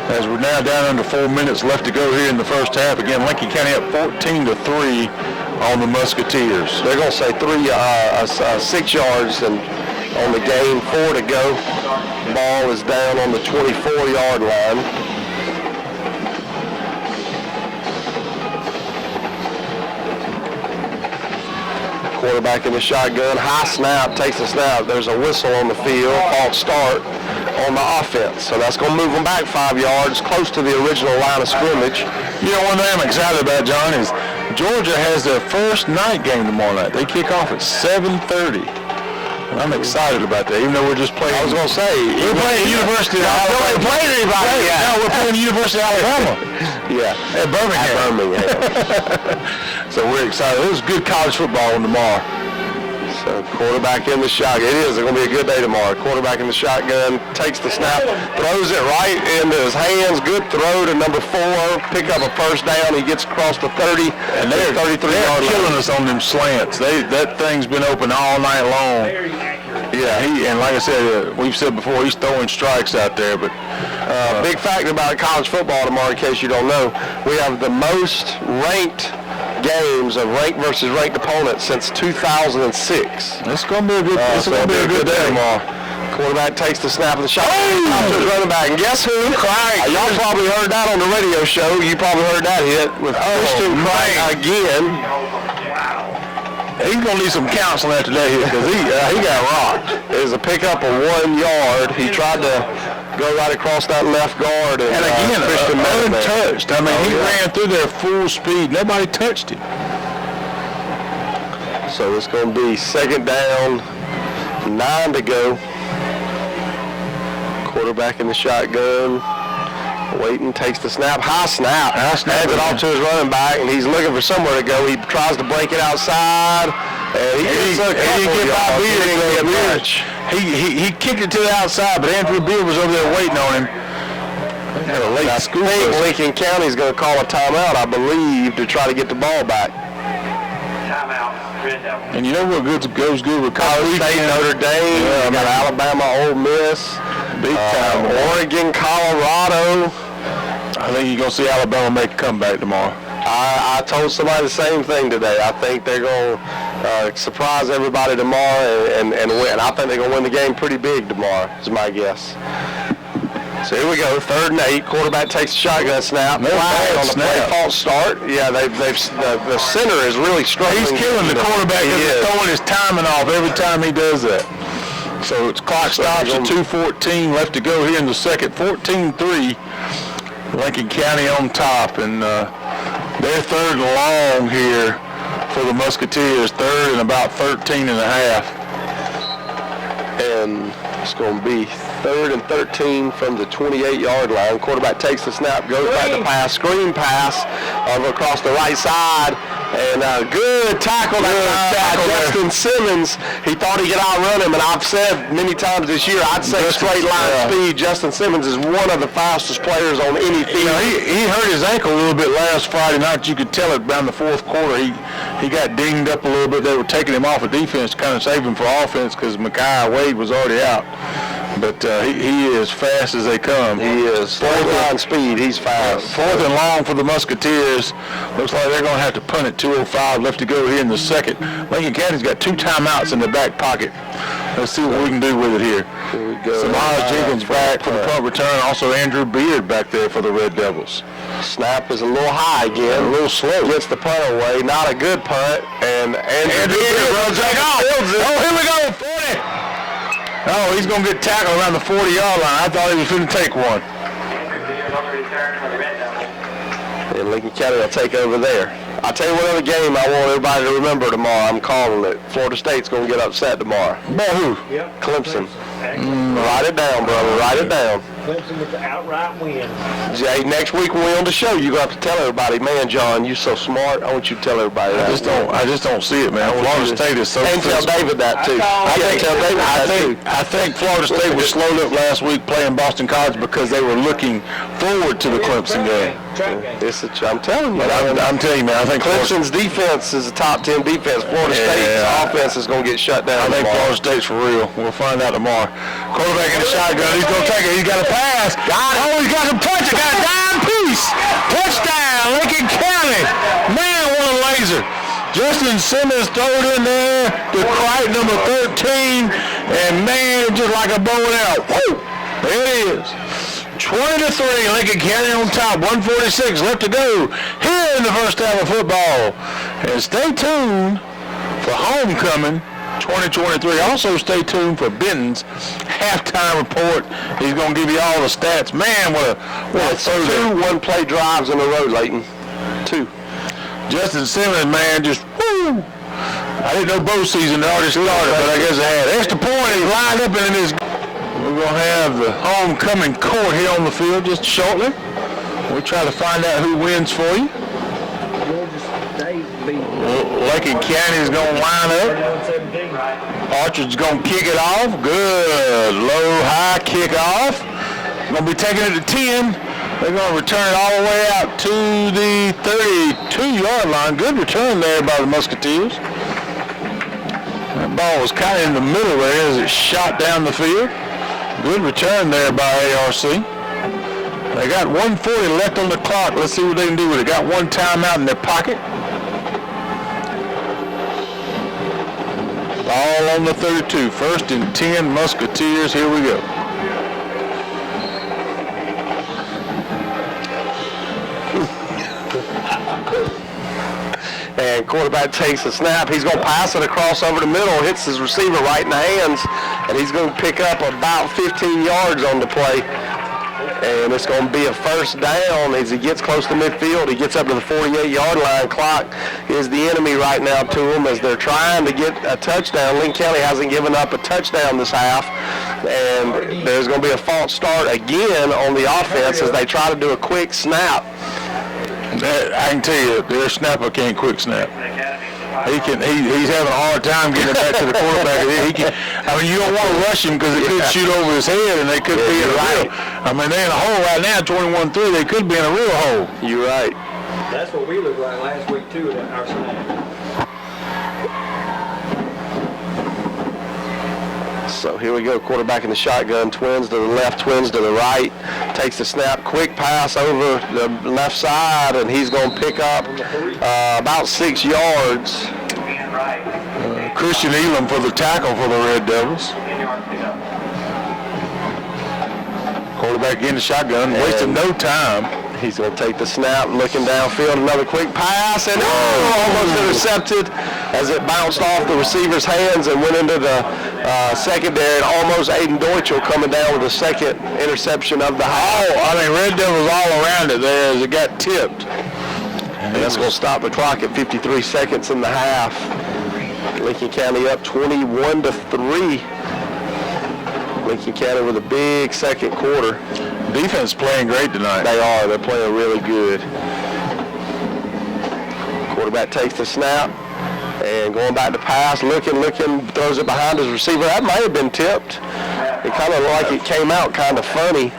As we're now down under 4 minutes left to go here in the first half. Again, Lincoln County up 14-3 on the Musketeers. They're going to say 6 yards and on the game, 4 to go. Ball is down on the 24-yard line. Quarterback in the shotgun, high snap, takes the snap. There's a whistle on the field, false start on the offense. So that's going to move them back 5 yards, close to the original line of scrimmage. You know, one thing I'm excited about, John, is Georgia has their first night game tomorrow night. They kick off at 7:30. And I'm excited about that, even though we're just playing. I was going to say, we're playing University of Alabama. We haven't played anybody yet. No, we're playing University of Alabama. Yeah. At Birmingham. So we're excited. There's good college football tomorrow. So quarterback in the shotgun. It is. It's going to be a good day tomorrow. Quarterback in the shotgun, takes the snap, throws it right into his hands. Good throw to number 4. Pick up a first down. He gets across the 30. And they're 33-yard line. Killing us on them slants. That thing's been open all night long. Yeah, and like I said, we've said before, he's throwing strikes out there. But big fact about college football tomorrow, in case you don't know, we have the most ranked games of ranked versus ranked opponents since 2006. It's going to be a good. It's going to be a good day tomorrow. Quarterback takes the snap of the shot. To his running back, and guess who? Y'all probably heard that on the radio show. You probably heard that hit with Christian Craig again. He's going to need some counseling after that hit because he got rocked. It was a pickup of 1 yard. He tried to go right across that left guard. And again, untouched. I mean, he ran through there full speed. Nobody touched him. So it's going to be second down, 9 to go. Quarterback in the shotgun. Waiting, takes the snap, high snap, hands it off to his running back, and he's looking for somewhere to go. He tries to break it outside, and he didn't get by Beard. He kicked it to the outside, but Andrew Beard was over there waiting on him. Had a late school. I think Lincoln County is going to call a timeout, I believe, to try to get the ball back. Timeout, Red Devil. And you know what goes good with college? State, Notre Dame, we got Alabama, Ole Miss, big time. Oregon, Colorado. I think you're going to see Alabama make a comeback tomorrow. I told somebody the same thing today. I think they're going to surprise everybody tomorrow and win. I think they're going to win the game pretty big tomorrow, is my guess. So here we go, 3rd and 8. Quarterback takes the shotgun snap. Flag on the play, false start. Yeah, the center is really struggling. He's killing the quarterback. He's throwing his timing off every time he does that. So it's clock stops at 2:14 left to go here in the second. 14-3. Lincoln County on top, and they're 3rd and long here for the Musketeers. 3rd and about 13 and a half. And it's going to be 3rd and 13 from the 28-yard line. Quarterback takes the snap, goes back to pass, screen pass over across the right side. And a good tackle by Justin Simmons. He thought he could outrun him, and I've said many times this year, I'd say straight line speed. Justin Simmons is one of the fastest players on any field. You know, he hurt his ankle a little bit last Friday night. You could tell it around the fourth quarter. He got dinged up a little bit. They were taking him off of defense to kind of save him for offense because Mekhi Wade was already out. But he is fast as they come. He is. Straight line speed, he's fast. 4th and long for the Musketeers. Looks like they're going to have to punt it. 2:05 left to go here in the second. Lincoln County's got 2 timeouts in the back pocket. Let's see what we can do with it here. Here we go. Samaj Jenkins back for the punt return. Also Andrew Beard back there for the Red Devils. Snap is a little high again. A little slow. Gets the punt away. Not a good punt. And Andrew Beard runs back off. Oh, here we go. 40. Oh, he's going to get tackled around the 40-yard line. I thought he was going to take one. And Lincoln County will take over there. I'll tell you what other game I want everybody to remember tomorrow. I'm calling it. Florida State's going to get upset tomorrow. About who? Yep. Clemson. Write it down, brother. Write it down. Clemson with the outright win. Jay, next week when we're on the show, you're going to have to tell everybody, man, John, you're so smart. I want you to tell everybody that. I just don't see it, man. Florida State is so And tell David that, too. I think Florida State was slowed up last week playing Boston College because they were looking forward to the Clemson game. I'm telling you. I'm telling you, man, I think Clemson's defense is a top 10 defense. Florida State's offense is going to get shut down. I think Florida State's for real. We'll find out tomorrow. Quarterback in the shotgun. He's going to take it. He's got a pass. Oh, he's got a punch. Got a dime piece. Touchdown, Lincoln County. Man, what a laser. Justin Simmons threw it in there to Crichton, number 13. And, man, just like a bow and arrow. Woo! There it is. 20-3, Lincoln County on top. 1:46 left to go here in the first half of football. And stay tuned for homecoming 2023. Also stay tuned for Benton's halftime report. He's going to give you all the stats. Man, what a throw. 2 one-play drives in a row, Leighton. 2. Justin Simmons, man, just woo. I didn't know bowl season had already started, but I guess it had. Extra point is lined up in his. We're going to have the homecoming court here on the field just shortly. We'll try to find out who wins for you. Lincoln County is going to line up. Archer's going to kick it off. Good. Low, high kickoff. Going to be taking it to 10. They're going to return it all the way out to the 32-yard line. Good return there by the Musketeers. That ball was kind of in the middle there as it shot down the field. Good return there by ARC. They got 1:40 left on the clock. Let's see what they can do with it. Got 1 timeout in their pocket. Ball on the 32. 1st and 10 Musketeers. Here we go. And quarterback takes the snap. He's going to pass it across over the middle, hits his receiver right in the hands, and he's going to pick up about 15 yards on the play. And it's going to be a first down as he gets close to midfield. He gets up to the 48-yard line. Clock is the enemy right now to him as they're trying to get a touchdown. Lincoln County hasn't given up a touchdown this half. And there's going to be a false start again on the offense as they try to do a quick snap. I can tell you, their snapper can't quick snap. He's having a hard time getting it back to the quarterback. You don't want to rush him because it could shoot over his head and they could be in a real. They're in a hole right now, 21-3. They could be in a real hole. You're right. That's what we looked like last week too at our snap. So here we go, quarterback in the shotgun, twins to the left, twins to the right, takes the snap, quick pass over the left side, and he's going to pick up about 6 yards. Christian Elam for the tackle for the Red Devils. Quarterback in the shotgun, wasting no time. He's going to take the snap, looking downfield, another quick pass, and almost intercepted as it bounced off the receiver's hands and went into the secondary. And almost Aiden Deutschel coming down with the second interception of the half. Red Devils all around it there as it got tipped. And that's going to stop the clock at 53 seconds in the half. Lincoln County up 21-3. Lincoln County with a big second quarter. Defense playing great tonight. They are. They're playing really good. Quarterback takes the snap and going back to pass, looking, throws it behind his receiver. That might have been tipped. It kind of like it came out kind of funny,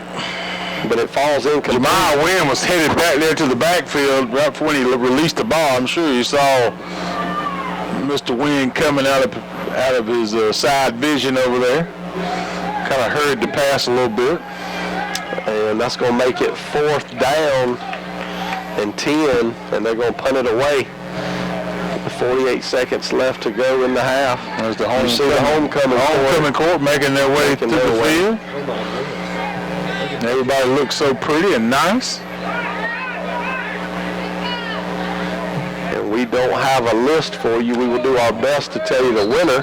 but it falls incomplete. Jemiah Wynn was headed back there to the backfield right before he released the ball. I'm sure you saw Mr. Wynn coming out of his side vision over there. Kind of hurried the pass a little bit. And that's going to make it 4th down and 10, and they're going to punt it away. 48 seconds left to go in the half. There's the homecoming court making their way through the field. Everybody looks so pretty and nice. And we don't have a list for you. We will do our best to tell you the winner.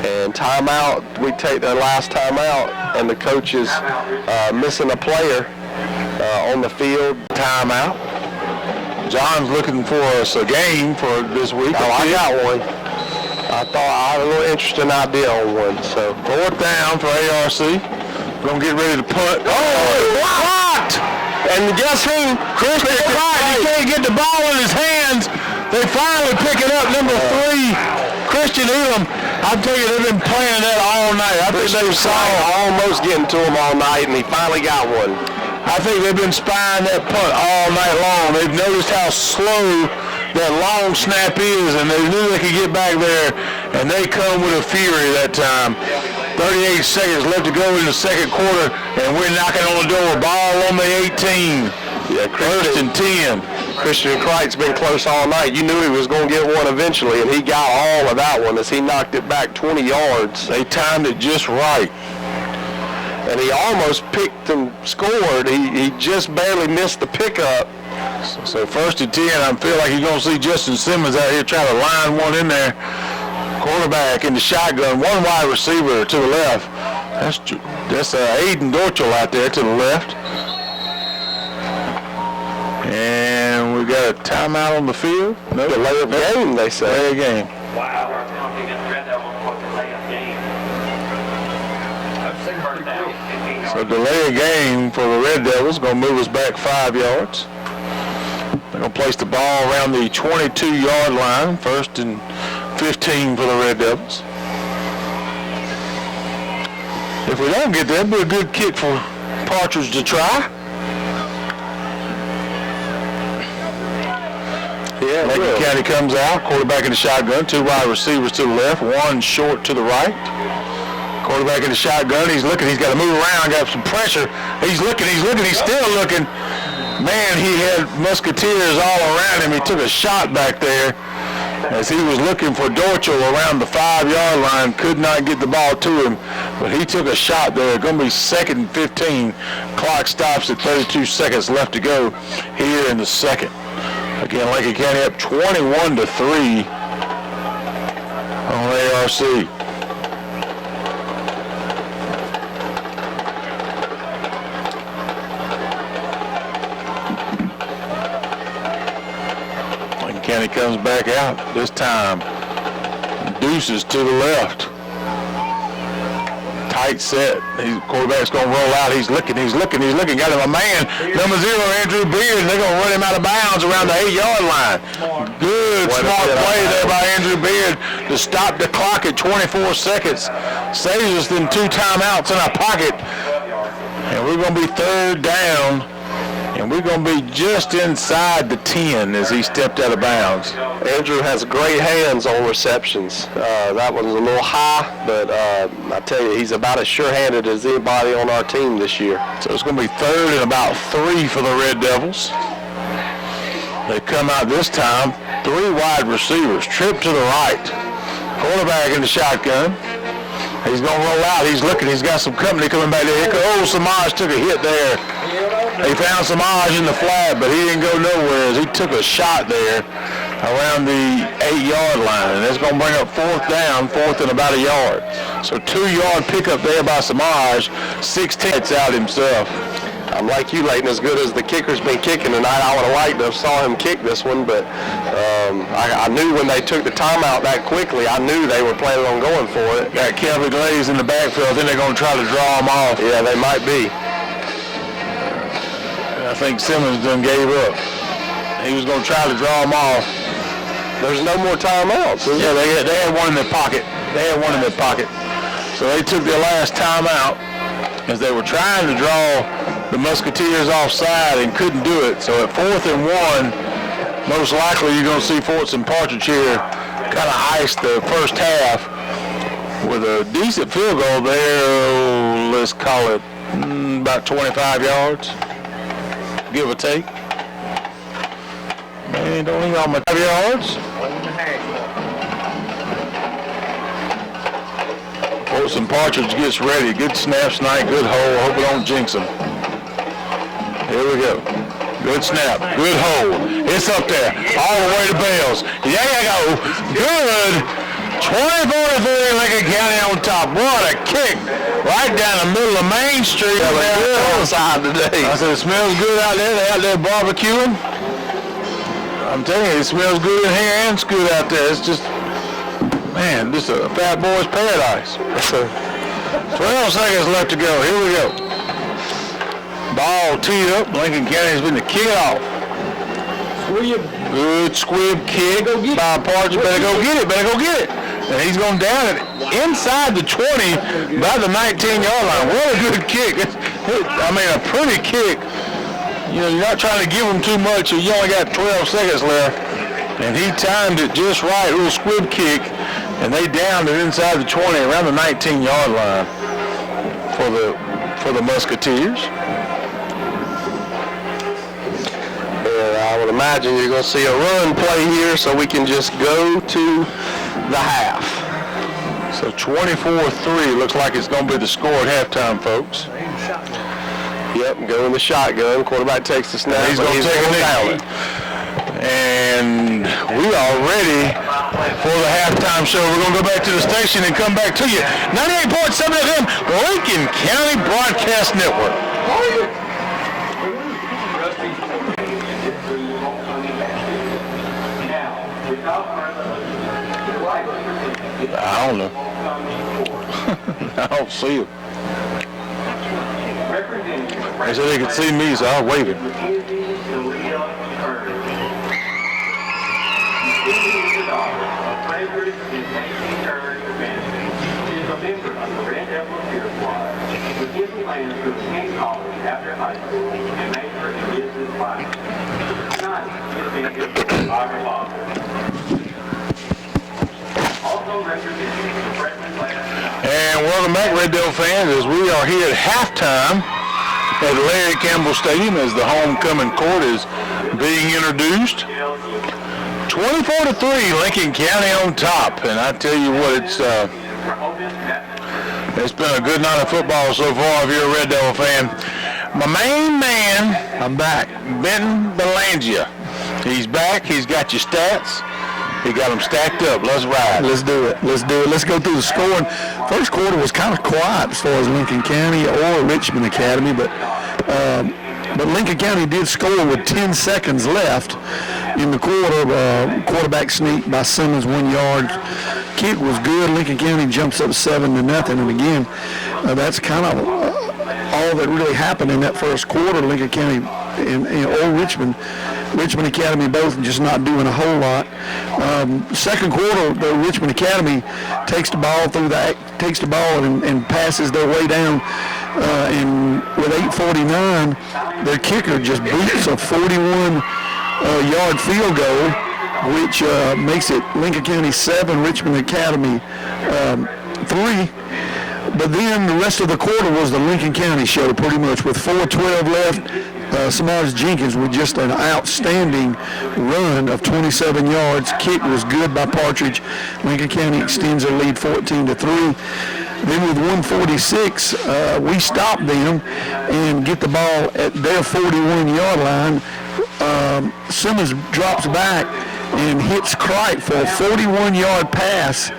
And timeout, we take their last timeout, and the coach is missing a player on the field. Timeout. John's looking for us a game for this week. Oh, I got one. I thought I had a little interesting idea on one. So 4th down for ARC. We're going to get ready to punt. What? And guess who? Christian Wright. He can't get the ball in his hands. They finally pick it up, number 3, Christian Elam. I'll tell you, they've been playing that all night. I think they saw almost getting to him all night, and he finally got one. I think they've been spying that punt all night long. They've noticed how slow that long snap is, and they knew they could get back there, and they come with a fury that time. 38 seconds left to go in the second quarter, and we're knocking on the door. Ball on the 18. Yeah, 1st and 10. Christian Kreit's been close all night. You knew he was going to get one eventually, and he got all of that one as he knocked it back 20 yards. They timed it just right. And he almost picked and scored. He just barely missed the pickup. So 1st and 10, I feel like you're going to see Justin Simmons out here try to line one in there. Quarterback in the shotgun, one wide receiver to the left. That's Aiden Dorchel out there to the left. And we got a timeout on the field. No, delay of game, they say. Delay of game. Wow. Red Devils for delay of game. First down, 15 yards. So delay of game for the Red Devils. Going to move us back 5 yards. They're going to place the ball around the 22-yard line. 1st and 15 for the Red Devils. If we don't get there, it'll be a good kick for Partridge to try. Yeah, Lincoln County comes out, quarterback in the shotgun, 2 wide receivers to the left, 1 short to the right. Quarterback in the shotgun, he's looking, he's got to move around, got some pressure. He's looking, he's still looking. Man, he had Musketeers all around him. He took a shot back there as he was looking for Dorchel around the 5-yard line, could not get the ball to him, but he took a shot there. Going to be 2nd and 15. Clock stops at 32 seconds left to go here in the second. Again, Lincoln County up 21-3 on ARC. Lincoln County comes back out this time. Deuces to the left. Tight set. Quarterback's going to roll out. He's looking. Got him a man. Number 0, Andrew Beard. They're going to run him out of bounds around the 8-yard line. Good, smart play there by Andrew Beard to stop the clock at 24 seconds. Saves us then 2 timeouts in our pocket. And we're going to be 3rd down. And we're going to be just inside the 10 as he stepped out of bounds. Andrew has great hands on receptions. That one's a little high, but I tell you, he's about as sure-handed as anybody on our team this year. So it's going to be 3rd and about 3 for the Red Devils. They come out this time, 3 wide receivers, trip to the right. Quarterback in the shotgun. He's going to roll out. He's looking. He's got some company coming back there. Oh, Samaj took a hit there. He found Samaj in the flat, but he didn't go nowhere as he took a shot there around the 8-yard line. And that's going to bring up 4th down, 4th and about a yard. So 2-yard pickup there by Samaj. 16 out himself. I'm like you, Leighton. As good as the kicker's been kicking tonight, I would have liked to have saw him kick this one, but I knew when they took the timeout that quickly, I knew they were planning on going for it. Got Kelvin Glaze in the backfield, then they're going to try to draw him off. Yeah, they might be. I think Simmons done gave up. He was going to try to draw him off. There's no more timeouts. Yeah, they had one in their pocket. So they took their last timeout as they were trying to draw the Musketeers offside and couldn't do it. So at 4th and 1, most likely you're going to see Forts and Partridge here kind of ice the first half with a decent field goal there. Let's call it about 25 yards, give or take. Man, don't even almost 5 yards. 1.5. Forts and Partridge gets ready. Good snap tonight, good hole. Hope we don't jinx them. Here we go. Good snap, good hole. It's up there, all the way to Bells. There you go. Good. 20-43, Lincoln County on top. What a kick. Right down the middle of Main Street. Outside today. I said, it smells good out there. They're out there barbecuing. I'm telling you, it smells good in here and it's good out there. It's just, man, this is a fat boy's paradise. 12 seconds left to go. Here we go. Ball teed up. Lincoln County's been to kick it off. Good squib kick by Partridge. Better go get it. And he's going down it inside the 20 by the 19-yard line. What a good kick. I mean, a pretty kick. You know, you're not trying to give him too much. You only got 12 seconds left. And he timed it just right. A little squib kick. And they downed it inside the 20 around the 19-yard line for the Musketeers. I would imagine you're going to see a run play here, so we can just go to the half. So 24-3 looks like it's going to be the score at halftime, folks. Yep, go in the shotgun. Quarterback takes the snap. He's going to take it down. And we are ready for the halftime show. We're going to go back to the station and come back to you. 98.7 FM, Lincoln County Broadcast Network. I don't know. I don't see him. They said they could see me, so I waited. And welcome back, Red Devil fans, as we are here at halftime at Larry Campbell Stadium as the homecoming court is being introduced. 24-3, Lincoln County on top. And I tell you what, it's been a good night of football so far if you're a Red Devil fan. My main man, I'm back, Benton Belangia. He's back. He's got your stats. He got them stacked up. Let's ride. Let's do it. Let's go through the scoring. First quarter was kind of quiet as far as Lincoln County or Richmond Academy, but Lincoln County did score with 10 seconds left in the quarter. Quarterback sneak by Simmons, 1 yard. Kick was good. Lincoln County jumps up 7-0, and again, that's kind of all that really happened in that first quarter. Lincoln County and old Richmond Academy both just not doing a whole lot. Second quarter, the Richmond Academy takes the ball and passes their way down. And with 8:49, their kicker just boots a 41-yard field goal, which makes it Lincoln County 7, Richmond Academy 3. But then the rest of the quarter was the Lincoln County show, pretty much, with 4:12 left. Samars Jenkins with just an outstanding run of 27 yards. Kick was good by Partridge. Lincoln County extends their lead 14-3. Then with 1:46, we stop them and get the ball at their 41-yard line. Simmons drops back and hits Cripe for a 41-yard pass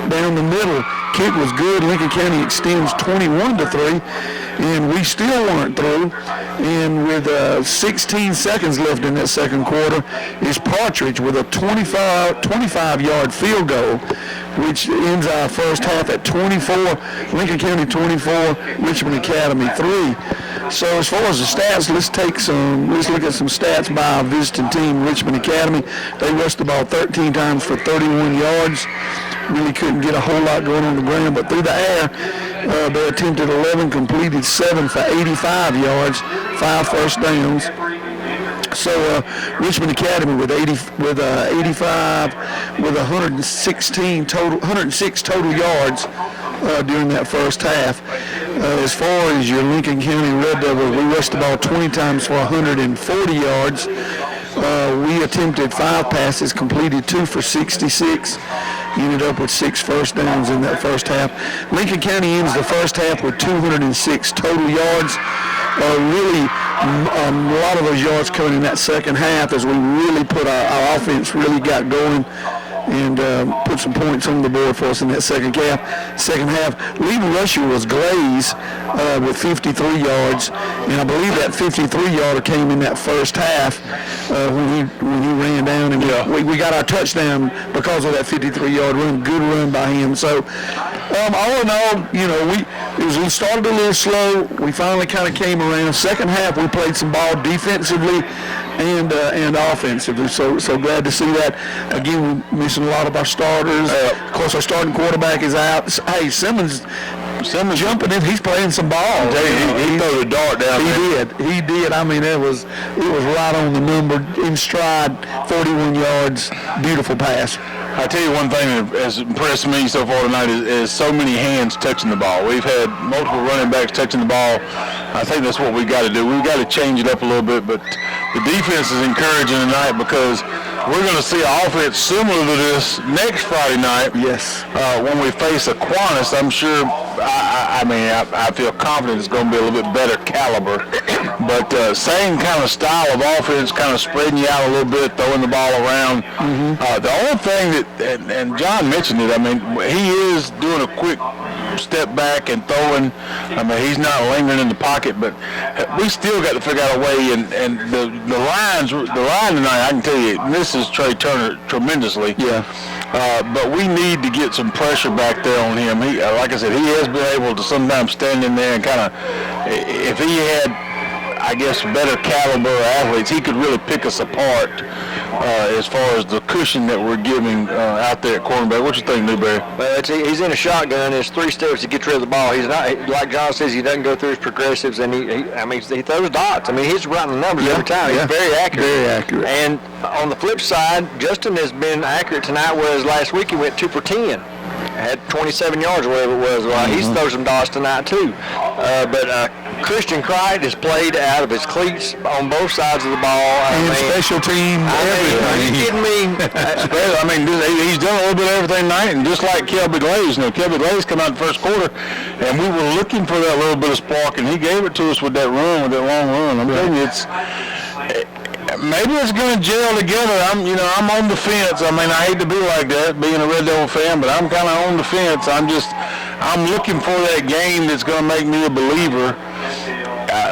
down the middle. Kick was good. Lincoln County extends 21-3, and we still weren't through. And with 16 seconds left in that second quarter, is Partridge with a 25-yard field goal, which ends our first half at 24. Lincoln County 24, Richmond Academy 3. So as far as the stats, let's look at some stats by our visiting team, Richmond Academy. They rushed the ball 13 times for 31 yards. Really couldn't get a whole lot going on the ground, but through the air, they attempted 11, completed 7 for 85 yards, 5 first downs. So Richmond Academy with 85, with 106 total yards during that first half. As far as your Lincoln County Red Devils, we rushed the ball 20 times for 140 yards. We attempted 5 passes, completed 2 for 66. Ended up with 6 first downs in that first half. Lincoln County ends the first half with 206 total yards. Really, a lot of those yards coming in that second half as we really put our offense really got going and put some points on the board for us in that second half. Leading rusher was Glaze with 53 yards, and I believe that 53-yarder came in that first half when he ran down, and we got our touchdown because of that 53-yard run. Good run by him. So all in all, we started a little slow. We finally kind of came around. Second half, we played some ball defensively and offensively. So glad to see that. Again, we're missing a lot of our starters. Of course, our starting quarterback is out. Hey, Simmons jumping in. He's playing some ball. He threw the dart down there. He did. I mean, it was right on the number, in stride, 41 yards. Beautiful pass. I tell you one thing that has impressed me so far tonight is so many hands touching the ball. We've had multiple running backs touching the ball. I think that's what we got to do. We've got to change it up a little bit, but the defense is encouraging tonight because we're going to see an offense similar to this next Friday night. Yes. When we face Aquinas, I'm sure, I feel confident it's going to be a little bit better caliber. But same kind of style of offense, kind of spreading you out a little bit, throwing the ball around. Mm-hmm. The only thing that, and John mentioned it, he is doing a quick step back and throwing. He's not lingering in the pocket, but we still got to figure out a way. And the line tonight, I can tell you, misses Trey Turner tremendously. Yeah. But we need to get some pressure back there on him. He, like I said, he has been able to sometimes stand in there and kind of, if he had, I guess, better caliber athletes, he could really pick us apart as far as the cushion that we're giving out there at quarterback. What you think, Newberry? Well, he's in a shotgun. There's 3 steps to get rid of the ball. He's not, like John says, he doesn't go through his progressives, and he throws dots. He's running the numbers every time. He's very accurate. Very accurate. And on the flip side, Justin has been accurate tonight, whereas last week he went 2 for 10. Had 27 yards or whatever it was. Well, he's thrown some dots tonight too. But Christian Cripe has played out of his cleats on both sides of the ball. Special team, everything. Are you kidding me? He's done a little bit of everything tonight, and just like Kelby Glaze, Kelby Glaze come out in the first quarter, and we were looking for that little bit of spark, and he gave it to us with that run, with that long run. I'm telling you, maybe it's going to gel together. I'm on the fence. I hate to be like that, being a Red Devil fan, but I'm kind of on the fence. I'm looking for that game that's going to make me a believer.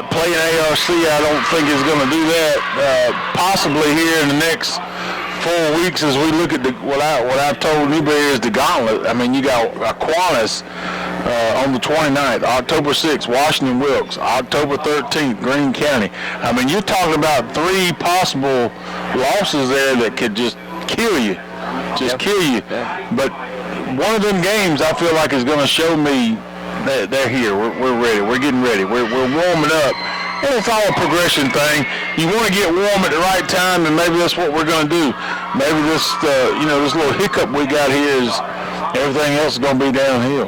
Playing ARC, I don't think is going to do that. Possibly here in the next 4 weeks, as we look at what I've told Newberry is the gauntlet. You got Aquinas on the 29th, October 6th, Washington Wilkes, October 13th, Greene County. You're talking about 3 possible losses there that could just kill you. Kill you. Yeah. But one of them games I feel like is going to show me that they're here. We're ready. We're getting ready. We're warming up. And it's all a progression thing. You want to get warm at the right time, and maybe that's what we're going to do. Maybe this little hiccup we got here is everything else is going to be downhill.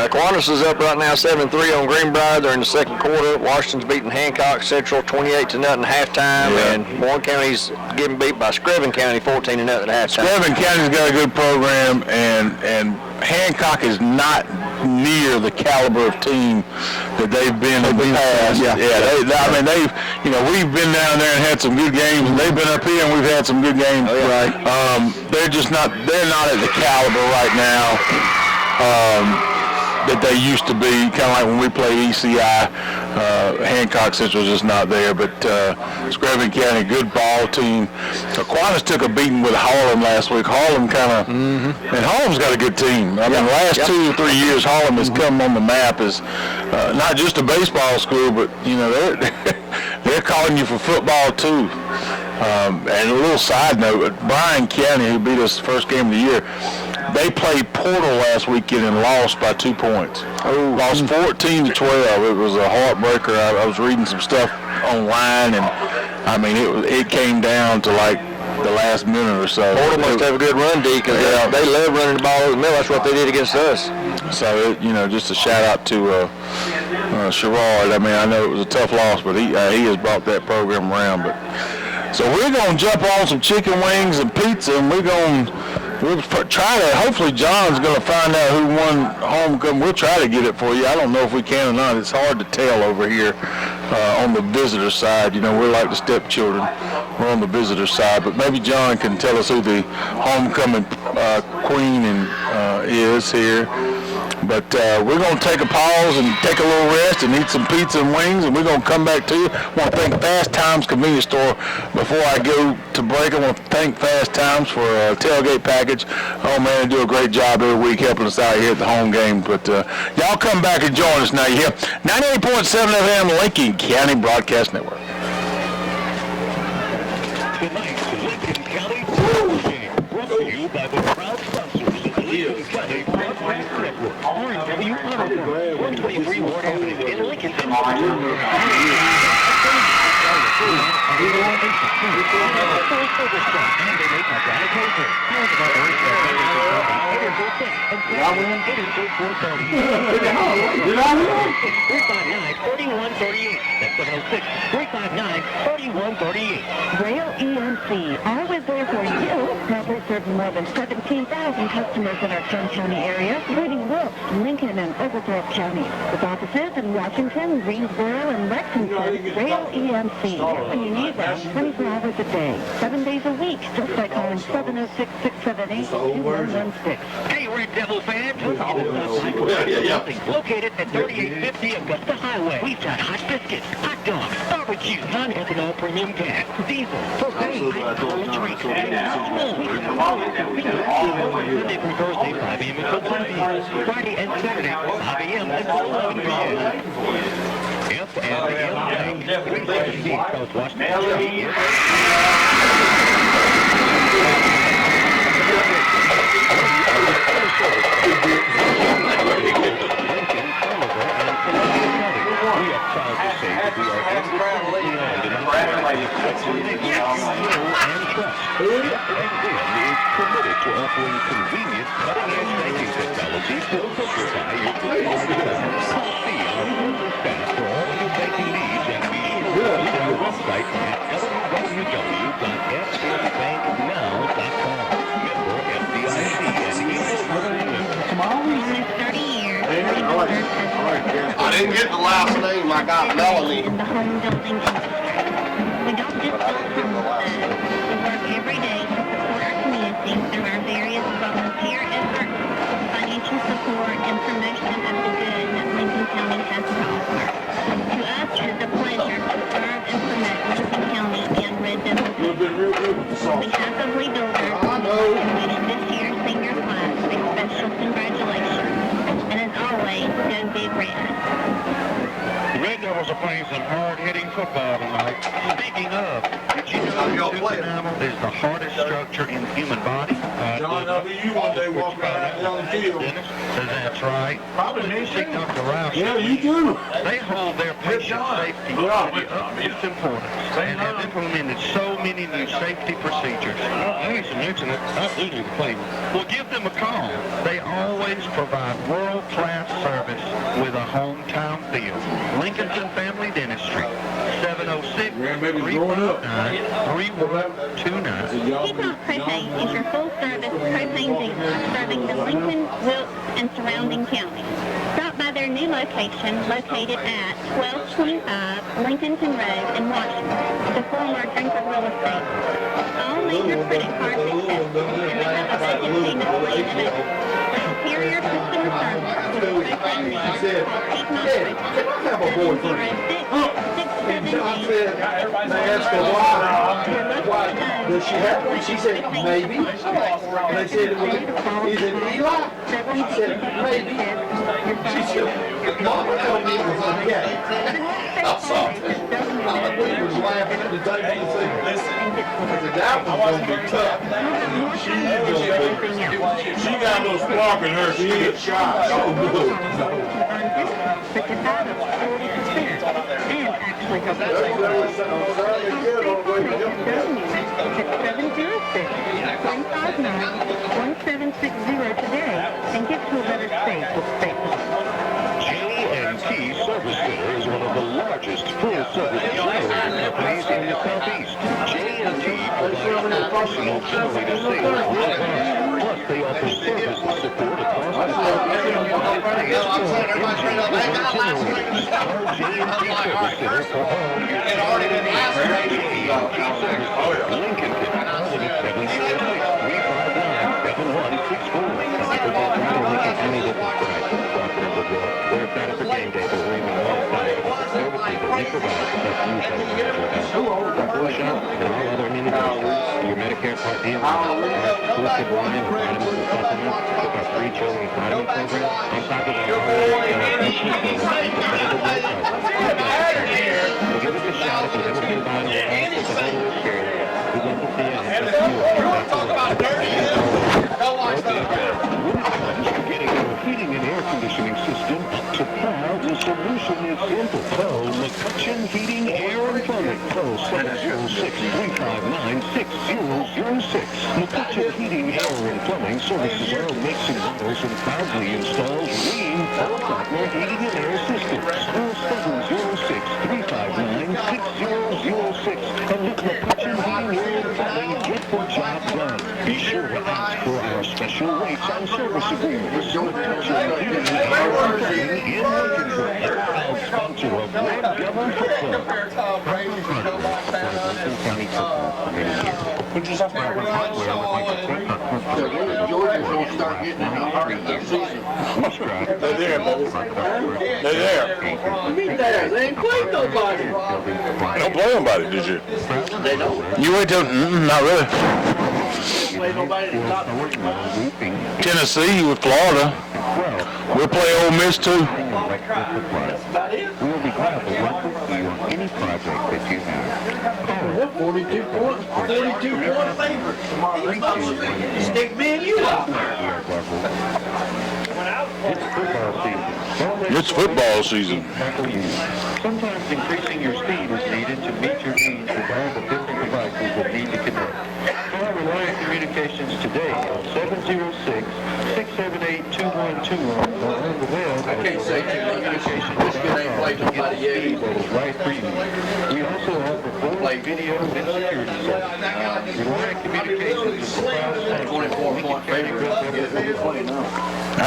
Aquinas is up right now 7-3 on Greenbrier. They're in the second quarter. Washington's beating Hancock Central 28-0 halftime, and Warren County's getting beat by Screven County 14-0 at halftime. Screven County's got a good program, and Hancock is not near the caliber of team that they've been in the past. Yeah. We've been down there and had some good games, and they've been up here and we've had some good games. Right. They're not at the caliber right now that they used to be, kind of like when we played ECI. Hancock Central was just not there, but Scranton County, good ball team. Aquinas took a beating with Harlem last week. Harlem and Harlem's got a good team. I mean, the last 2 or 3 years, Harlem has come on the map as not just a baseball school, but they're calling you for football too. And a little side note, Bryan County, who beat us the first game of the year, they played Portal last weekend and lost by 2 points. Lost 14-12. It was a heartbreaker. I was reading some stuff online, and I mean, it came down to like the last minute or so. Portal must have a good run, D, because they love running the ball over the middle. That's what they did against us. So, just a shout out to Sherrod. I mean, I know it was a tough loss, but he has brought that program around. So we're going to jump on some chicken wings and pizza, and we'll try to, hopefully John's going to find out who won homecoming. We'll try to get it for you. I don't know if we can or not. It's hard to tell over here on the visitor side. We're like the stepchildren. We're on the visitor side. But maybe John can tell us who the homecoming queen is here. But we're going to take a pause and take a little rest and eat some pizza and wings, and we're going to come back to you. I want to thank Fast Times Convenience Store. Before I go to break, I want to thank Fast Times for a tailgate package. Oh, man, they do a great job every week helping us out here at the home game. But y'all come back and join us now. You hear 98.7 FM Lincoln County Broadcast Network. Tonight's Lincoln County Football Game, brought to you by the proud sponsors of the Lincoln County Broadcast Network. RW Auto 123 Ward Avenue in Lincoln, Rail EMC, always there for you. Proudly serving more than 17,000 customers in our 10 county area, including Wilkes, Lincoln, and Oglethorpe counties. With offices in Washington, Greensboro, and Lexington, Rail EMC, here when you need them, 24 hours a day, 7 days a week, just by calling 706-678-2116. Hey, Red Devil fans! Located at 3850 Augusta Highway. We've got hot biscuits, hot dogs, barbecue, non-ethanol premium gas, diesel, propane, alcohol drinks, Sunday through Thursday, 5 a.m. until 10 p.m. Friday and Saturday, 5 a.m. until 11 p.m. F&M Bank, 360 South Washington. We are proud to say that we are independently owned and operated and trust. F&M is committed to offering convenient, cutting-edge banking technology to simplify your business. See our friendly staff for all your banking needs and be sure to visit our website at www.fcbanknow.com. Member FDIC and equal Almost 30 years. I didn't get the last name. I got Melanie. In the home building industry. We don't just build homes, we work every day to support our community through our various volunteer efforts, financial support, and promotion of the good that Lincoln County has to offer. To us, it is a pleasure to serve and promote Lincoln County and Red Devil. On behalf of Lee Builders, including this year's senior class, a special congratulations. And as always, go Big Red. The Red Devils are playing some hard-hitting football tonight. Speaking of, did you know the tooth enamel is the hardest structure in the human body? John, I'll be you one day walking around down the field. Dennis says that's right. Probably me, See Dr. Rouse. Yeah, you do. They hold their patient safety to the utmost importance and have implemented so many new safety procedures. I ain't to mention it. I do need to play. Well, give them a call. They always provide world-class service with a hometown feel. Lincolnton Family Dentistry, 706-300-5500. maybe growing up. 3129. Kickoff Propane is your full-service propane dealer serving the Lincoln, Wilkes, and surrounding counties. Stop by their new location located at 1225 Lincolnton Road in Washington, the former Drinkard Real Estate. All major credit cards accepted, and they have a budget payment plan available. Superior customer service with propane needs. Call Piedmont Propane 706-678. They asked her why does she have one? She said maybe. They said it was, is it Eli? She said maybe. She said, Mama told me it was a yeah. I saw it. I was laughing at the table and saying, listen, that one's going to be tough. She got no spark in her. She ain't shot. Oh, no. Today and get to a better state with safety. J&T Service Center is one of the largest full-service generator companies in the Southeast. J&T provides professional generator sales worldwide. Plus, they offer service and support across the Southeast and United States for generators. Call J&T Service Center for all your J&T Service Center. Lincoln can call them at 706-359-7164. We're excited for game day, but we're even more excited about the services that we provide to help you save on your house. Our boy shop and all other amenities, your Medicare Part D, our exclusive line of vitamins and supplements with our free children's vitamin program, on top of our specialty programs, competitive low prices. So give us a shot if you've ever been by the house with the whole experience. We'd love to see you and help you talk about dirty getting your heating and air conditioning system to par, the solution is simple. Call McCutcheon Heating, Air and Plumbing. Call 706-359-6006. McCutcheon Heating, Air and Plumbing services all makes and models and proudly installs Rheem partner heating and air systems. Call 706-359-6006. And with McCutcheon Heating, Air and Plumbing, get the job done. Be sure to ask for our special rates on service agreements. McCutcheon Heating, Air and Plumbing in Lincolnburg, proud sponsor of Red Devil Football. County football for many years. Georgia's going to start getting in a hurry this season. They're there, baby. They're there. Be there. They ain't played nobody. Don't play nobody, did you? They don't. You wait till, not really. Play nobody in the top 40. Tennessee with Florida. We'll play Ole Miss too. We'll be glad to work with you on any project that you have. 42 point favorites. Stick me and you out. It's football season. Sometimes increasing your speed is needed to meet your needs with all the different devices that need to connect. Call Reliant Communications today on 706-678-2121 or on the web. I can't say too much. This kid ain't played nobody yet. That is right for you. We also offer phone video and security service. Reliant Communications is the proud sponsor of 24-point favorite. I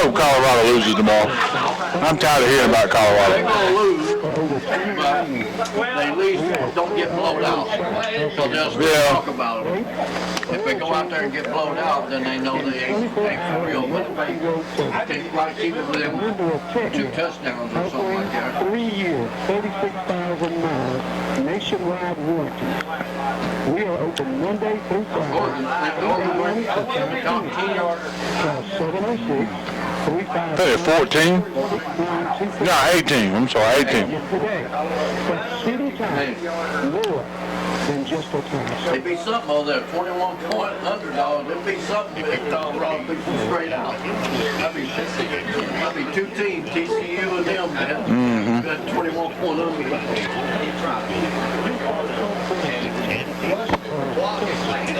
hope Colorado loses tomorrow. I'm tired of hearing about Colorado. They're going to lose, but they at least don't get blown out. So they'll still talk about them. If they go out there and get blown out, then they know they ain't for real. But if they like keep it within 2 touchdowns or something like that. 3 years, 36,000 miles, nationwide warranty. We are open Monday through Friday. Call 706-359. Hey, 14? No, 18. I'm sorry, 18. Today, but city time, more than just a class. It'd be something over there, 21-point underdog. It'd be something big, raw people straight out. That'd be 2 teams, TCU and them, man. That 21-point underdog.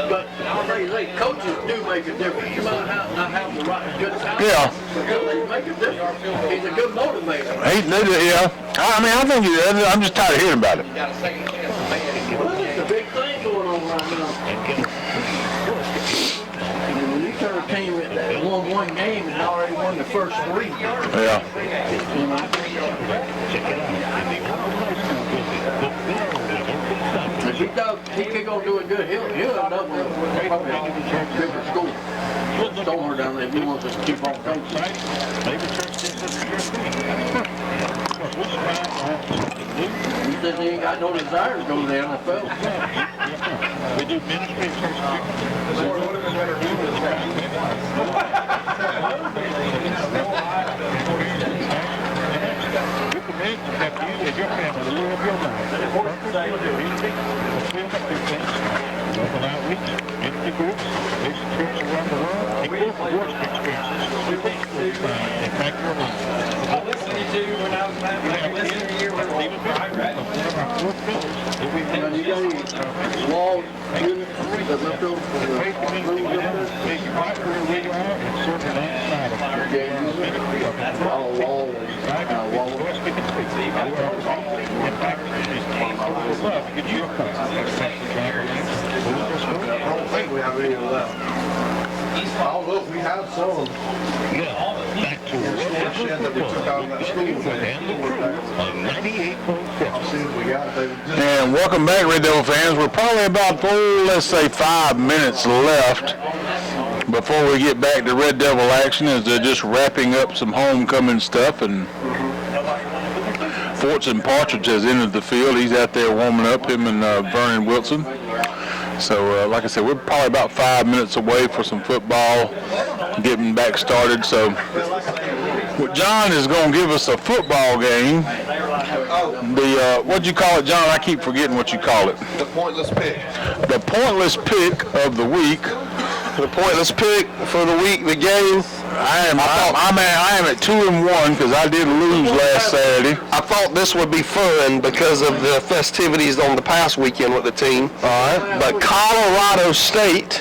But I'll tell you, coaches do make a difference. You might not have the right good time. Yeah. Make a difference. He's a good motivator. Yeah. I think I'm just tired of hearing about it. Well, it's a big thing going on right now. When you turn a team that won one game and already won the first 3. Yeah. If he keep gonna do it good, he'll end up with probably a bigger school. Somewhere down there if he wants to keep on coaching. He said he ain't got no desire to go to the NFL. We do ministry Although we have some. back to That we took out of that school. And welcome back, Red Devil fans. We're probably about, let's say 5 minutes left before we get back to Red Devil action, as they're just wrapping up some homecoming stuff. And Fortson Partridge has entered the field. He's out there warming up, him and Vernon Wilson. So, like I said, we're probably about 5 minutes away for some football getting back started. So, John is going to give us a football game. What'd you call it, John? I keep forgetting what you call it. The pointless pick. The pointless pick of the week. The pointless pick for the week, the game. I am at 2-1 because I did lose last Saturday. I thought this would be fun because of the festivities on the past weekend with the team. All right. But Colorado State,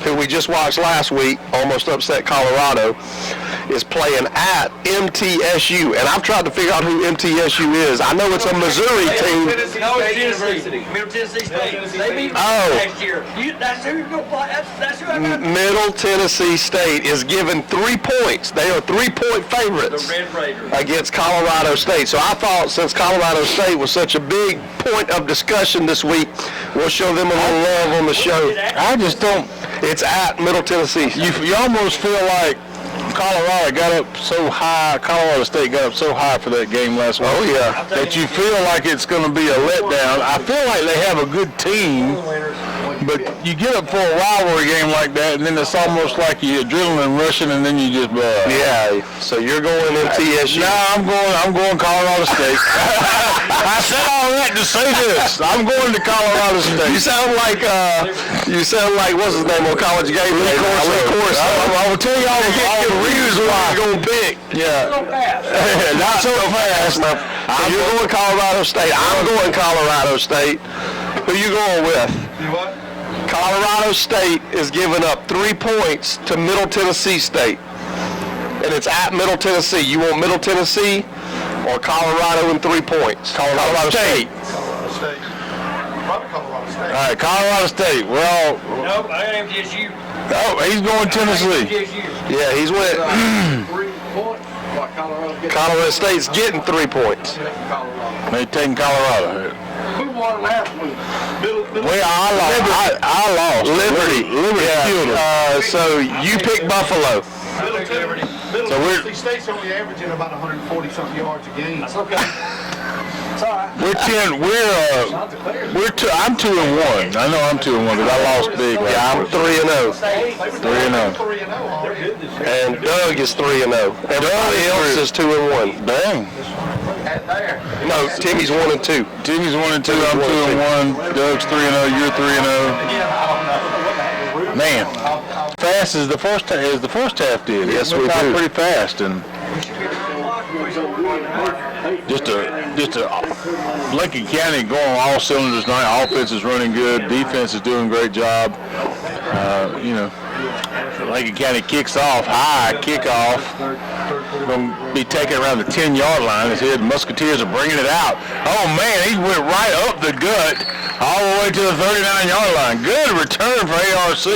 who we just watched last week, almost upset Colorado, is playing at MTSU. And I've tried to figure out who MTSU is. I know it's a Missouri team. No, it's Tennessee. Middle Tennessee State. They beat last year. That's who you're going to play. That's who I got. Middle Tennessee State is given 3 points. They are 3-point favorites The Red Raiders. against Colorado State. So I thought since Colorado State was such a big point of discussion this week, we'll show them a little love on the show. I just don't. It's at Middle Tennessee. You almost feel like Colorado State got up so high for that game last week. Oh, yeah. That you feel like it's going to be a letdown. I feel like they have a good team, but you get up for a rivalry game like that, and then it's almost like your adrenaline rushing, and then you just. Yeah. So you're going MTSU. No, I'm going Colorado State. I said all that to say this. I'm going to Colorado State. You sound like what's his name on College Game Day? I will tell you all the reasons why I'm going big. Yeah. Not so fast. So you're going Colorado State. I'm going Colorado State. Who you going with? What? Colorado State is giving up 3 points to Middle Tennessee State. And it's at Middle Tennessee. You want Middle Tennessee or Colorado in 3 points? Colorado State. Colorado State. Probably Colorado State. All right, Colorado State. Well, Nope, I got MTSU. oh, he's going Tennessee. MTSU. Yeah, he's with 3 points. What Colorado? Colorado State's getting 3 points. They taking Colorado. Who won last week? Well, I lost. Liberty. killed them. So you pick Buffalo. Middle So we're- Tennessee State's only averaging about 140-something yards a game. That's okay. It's all right. I'm 2-1. I know I'm 2-1 because I lost big. Yeah, I'm 3-0. 3-0. 3-0 already. And Doug is 3-0. Everybody else is 2-1. Dang. No, Timmy's 1-2. Timmy's 1-2. I'm 2-1. Doug's 3-0. You're 3-0. Man, fast as the first half did. Yes, It we went out do. pretty fast, and just a Lincoln County going on all cylinders tonight. Offense is running good. Defense is doing a great job. Like Lincoln County kicks off high, kickoff. Going to be taken around the 10-yard line. As the Musketeers are bringing it out. Oh, man, he went right up the gut all the way to the 39-yard line. Good return for ARC.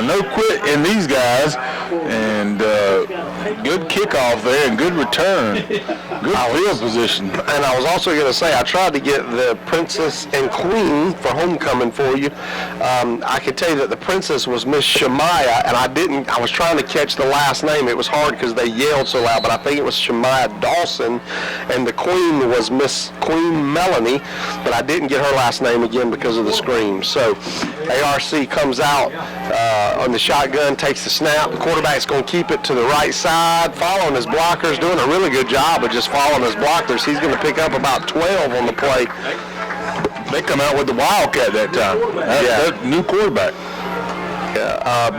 No quit in these guys. And good kickoff there and good return. Good field position. And I was also going to say, I tried to get the Princess and Queen for homecoming for you. I could tell you that the Princess was Miss Shemaiah, and I was trying to catch the last name. It was hard because they yelled so loud, but I think it was Shemaiah Dawson, and the Queen was Miss Queen Melanie, but I didn't get her last name again because of the scream. So ARC comes out on the shotgun, takes the snap. The quarterback's going to keep it to the right side, following his blockers, doing a really good job of just following his blockers. He's going to pick up about 12 on the play. They come out with the Wildcat that time. That new quarterback.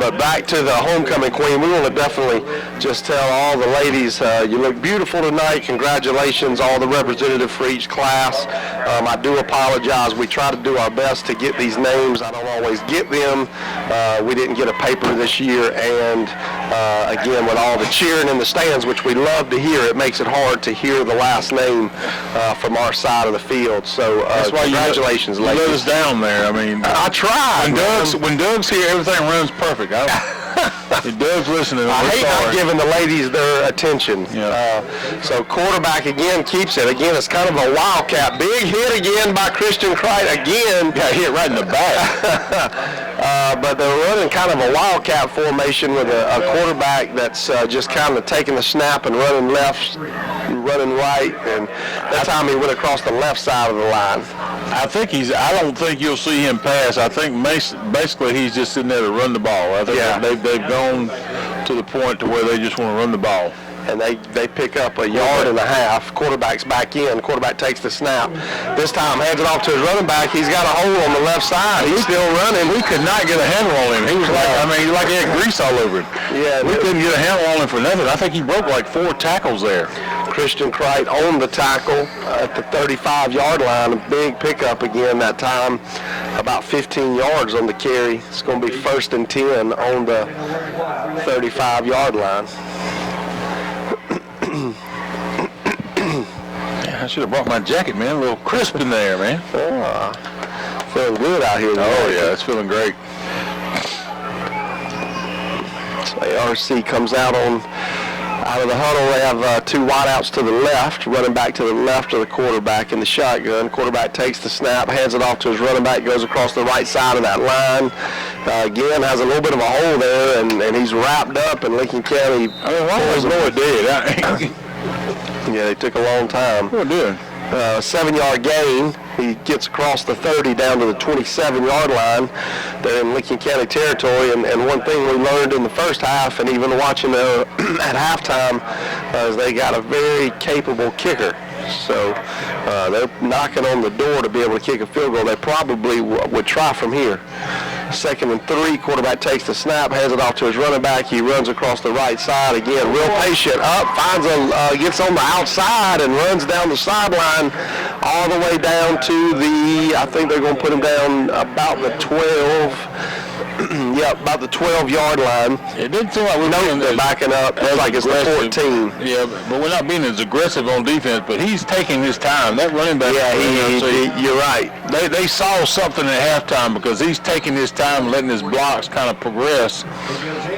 But back to the homecoming queen, we want to definitely just tell all the ladies, you look beautiful tonight. Congratulations, all the representative for each class. I do apologize. We try to do our best to get these names. I don't always get them. We didn't get a paper this year, and again, with all the cheering in the stands, which we love to hear, it makes it hard to hear the last name from our side of the field. So that's why congratulations, you ladies. let us down there. I mean, I tried. When Doug's here, everything runs perfect. Doug's listening. I hate not giving the ladies their attention. Yeah. So quarterback again keeps it. Again, it's kind of a wildcat. Big hit again by Christian Cright again. Got hit right in the back. But they're running kind of a wildcat formation with a quarterback that's just kind of taking the snap and running left, running right, and that time he went across the left side of the line. I don't think you'll see him pass. I think basically he's just sitting there to run the ball. I think they've gone to the point to where they just want to run the ball. And they pick up a yard and a half. Quarterback's back in. Quarterback takes the snap. This time hands it off to his running back. He's got a hole on the left side. He's still running. We could not get a handle on him. He was like he had grease all over him. Yeah, we couldn't get a handle on him for nothing. I think he broke like 4 tackles there. Christian Cright on the tackle at the 35-yard line. A big pickup again that time. About 15 yards on the carry. It's going to be 1st and 10 on the 35-yard line. I should have brought my jacket, man. A little crisp in there, man. Feeling good out here today. Oh, yeah, it's feeling great. So ARC comes out of the huddle. They have 2 wideouts to the left, running back to the left of the quarterback in the shotgun. Quarterback takes the snap, hands it off to his running back, goes across the right side of that line. Again, has a little bit of a hole there, and he's wrapped up in Lincoln County. Why was Noah dead? Yeah, they took a long time. What doing? 7-yard gain. He gets across the 30 down to the 27-yard line. They're in Lincoln County territory, and one thing we learned in the first half, and even watching at halftime, is they got a very capable kicker. So they're knocking on the door to be able to kick a field goal. They probably would try from here. 2nd and 3, quarterback takes the snap, hands it off to his running back. He runs across the right side again, real patient, gets on the outside and runs down the sideline all the way down to I think they're going to put him down about the 12. About the 12-yard line. It didn't seem like they're backing up. It's like it's the 14. Yeah, but we're not being as aggressive on defense, but he's taking his time. That running back. Yeah, you're right. They saw something at halftime because he's taking his time, letting his blocks kind of progress,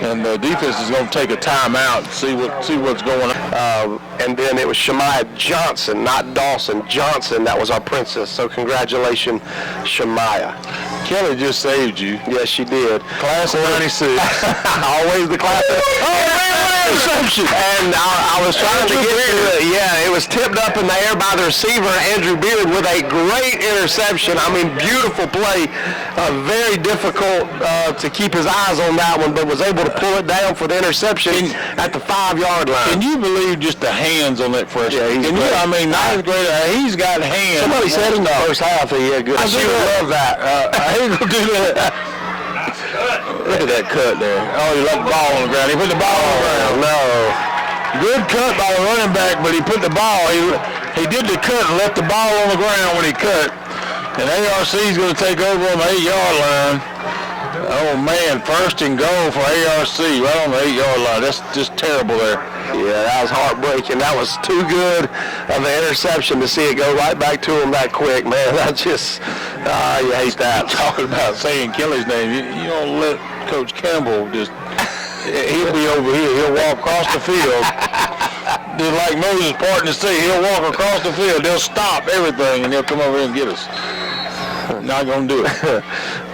and the defense is going to take a timeout and see what's going on. And then it was Shemaiah Johnson, not Dawson. Johnson, that was our princess. So congratulations, Shemaiah. Kelly just saved you. Yes, she did. Class of 96. Always the class of... interception. And I was trying to get to it. Yeah, it was tipped up in the air by the receiver, Andrew Beard, with a great interception. I mean, beautiful play. Very difficult to keep his eyes on that one, but was able to pull it down for the interception at the 5-yard line. Can you believe just the hands on that freshman? Yeah, not as great. He's got hands. Somebody said in the first half he had good. I should love that. I hate to do that. Look at that cut there. Oh, he left the ball on the ground. He put the ball on the ground. No. Good cut by the running back, but he put the ball. He did the cut and left the ball on the ground when he cut. And ARC is going to take over on the 8-yard line. Oh man, first and goal for ARC right on the 8-yard line. That's just terrible there. Yeah, that was heartbreaking. That was too good of an interception to see it go right back to him that quick, man. That just, you hate that. Talking about saying Kelly's name, you don't let Coach Campbell just, he'll be over here. He'll walk across the field. Just like Moses parting the sea, he'll walk across the field. They'll stop everything and they'll come over here and get us. Not going to do it.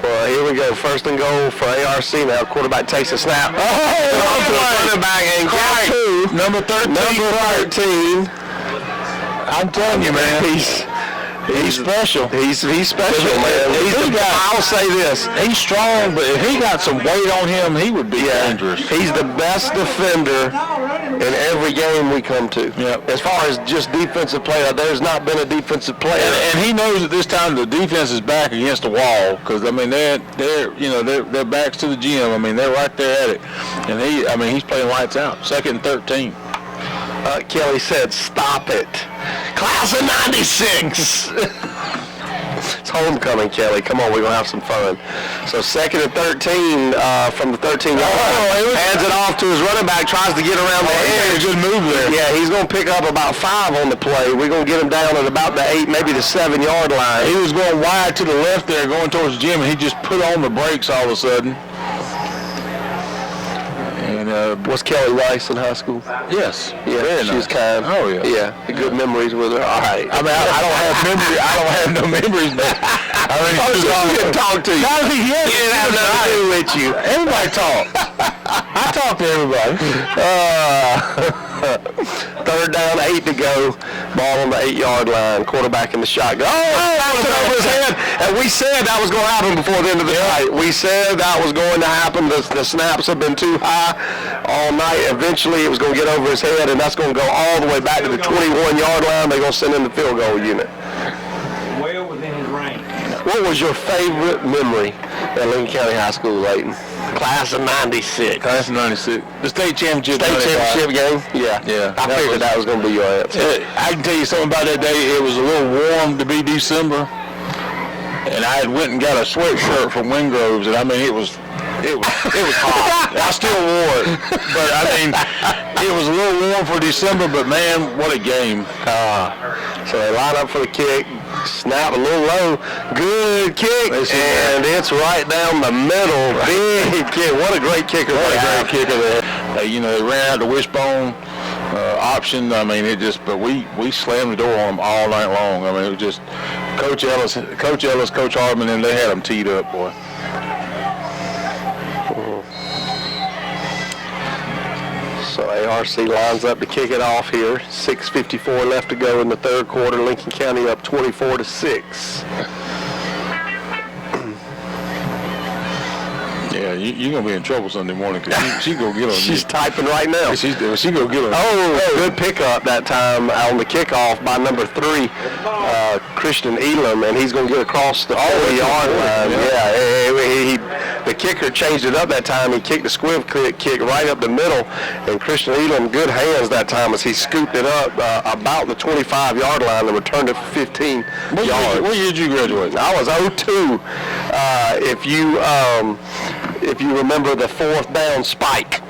Well, here we go. First and goal for ARC now. Quarterback takes a snap. Running back and count 2. Number 13. Number 13. I'm telling you, man. He's special. He's special, man. I'll say this. He's strong, but if he got some weight on him, he would be dangerous. He's the best defender in every game we come to. Yep. As far as just defensive player, there's not been a defensive player. And he knows that this time the defense is back against the wall because I mean they're their backs to the gym. I mean they're right there at it, and he's playing lights out. 2nd and 13. Kelly said, "Stop it, class of '96." It's homecoming, Kelly. Come on, we're gonna have some fun. So 2nd and 13 from the 13-yard line. Hands it off to his running back. Tries to get around the edge. Good move there. Yeah, he's gonna pick up about 5 on the play. We're gonna get him down at about the 8, maybe the 7-yard line. He was going wide to the left there, going towards the gym, and he just put on the brakes all of a sudden. And was Kelly Rice in high school? Yes. Yeah, she was kind. Oh yeah. Yeah, good memories with her. All right. I mean, I don't have memory. I don't have no memories, but I mean, she didn't talk to you. He didn't have nothing to do with you. Everybody talk. I talk to everybody. 3rd down, 8 to go. Ball on the 8-yard line. Quarterback in the shotgun. Over his head. And we said that was going to happen before the end of the night. We said that was going to happen. The snaps have been too high all night. Eventually, it was going to get over his head, and that's going to go all the way back to the 21-yard line. They're going to send in the field goal unit. Well within his range. What was your favorite memory at Lincoln County High School, Layton? Class of '96. Class of '96. The state championship. Game? Yeah. Yeah. I figured that was going to be your answer. I can tell you something about that day. It was a little warm to be December, and I had went and got a sweatshirt from Wingrove's, and I mean it was hot. I still wore it, but I mean it was a little warm for December. But man, what a game! So they line up for the kick. Snap a little low, good kick, and it's right down the middle. Big kick. What a great kicker! What a great kicker there. They ran out the wishbone option. I mean, but we slammed the door on them all night long. I mean, it was just Coach Ellis, Coach Hardman, and they had them teed up, boy. So ARC lines up to kick it off here. 6:54 left to go in the 3rd quarter. Lincoln County up 24-6. Yeah, you're going to be in trouble Sunday morning because she's going to get on you. She's typing right now. She's going to get on you. Oh, good pickup that time on the kickoff by number 3, Christian Elam, and he's going to get across the 40-yard line. Yeah, the kicker changed it up that time. He kicked the squib kick right up the middle, and Christian Elam, good hands that time as he scooped it up about the 25-yard line and returned it for 15 yards. What year did you graduate? I was 02. If you remember the 4th down spike.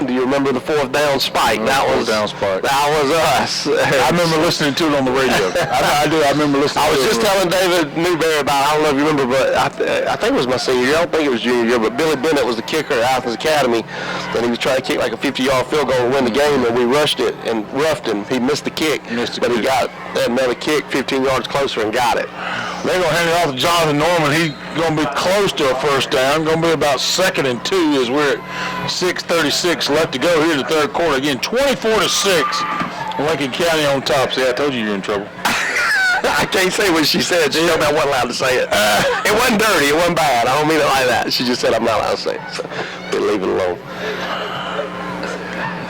Do you remember the 4th down spike? That was us. I remember listening to it on the radio. I do. I remember listening. I was just telling David Newberry about. I don't know if you remember, but I think it was my senior year. I don't think it was junior year. But Billy Bennett was the kicker at Athens Academy, and he was trying to kick like a 50-yard field goal to win the game, and we rushed it and roughed him. He missed the kick, but he got another kick 15 yards closer and got it. They're going to hand it off to Jonathan Norman. He's going to be close to a first down. Going to be about 2nd and 2 as we're at 6:36 left to go here in the 3rd quarter. Again, 24-6. Lincoln County on top. See, I told you you're in trouble. I can't say what she said. She told me I wasn't allowed to say it. It wasn't dirty. It wasn't bad. I don't mean it like that. She just said I'm not allowed to say it. So we'll leave it alone.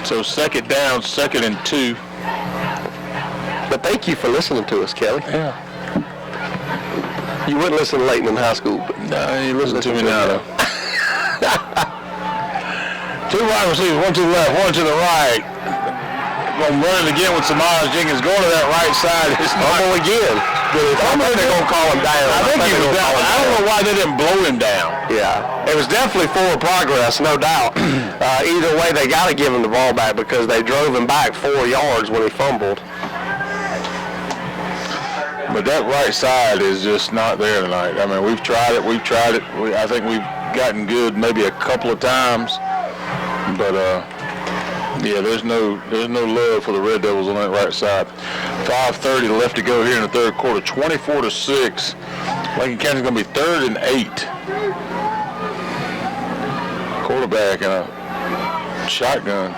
So 2nd down, 2nd and 2. But thank you for listening to us, Kelly. Yeah. You wouldn't listen to Layton in high school. But no, you listen to me now, though. 2 wide receivers, 1 to the left, 1 to the right. Going to run it again with Samara Jenkins. Going to that right side. It's fumble again. I think they're going to call him down. I think he was down. I don't know why they didn't blow him down. Yeah, it was definitely forward progress, no doubt. Either way, they got to give him the ball back because they drove him back 4 yards when he fumbled. But that right side is just not there tonight. I mean, we've tried it. I think we've gotten good maybe a couple of times. But, yeah, there's no love for the Red Devils on that right side. 5:30 left to go here in the third quarter. 24-6. Lincoln County's going to be 3rd and 8. Quarterback and a shotgun.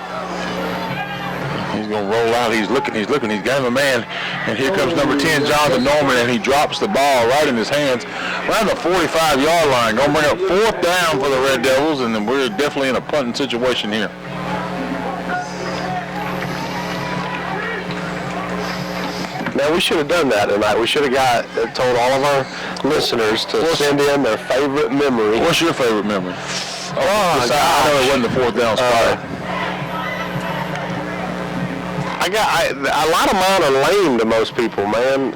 He's going to roll out. He's looking. He's got him a man. And here comes number 10, Jonathan Norman, and he drops the ball right in his hands around the 45-yard line. Going to bring up 4th down for the Red Devils, and then we're definitely in a punting situation here. Man, we should have done that tonight. We should have told all of our listeners to send in their favorite memory. What's your favorite memory? I know it wasn't the 4th down spot. A lot of mine are lame to most people, man.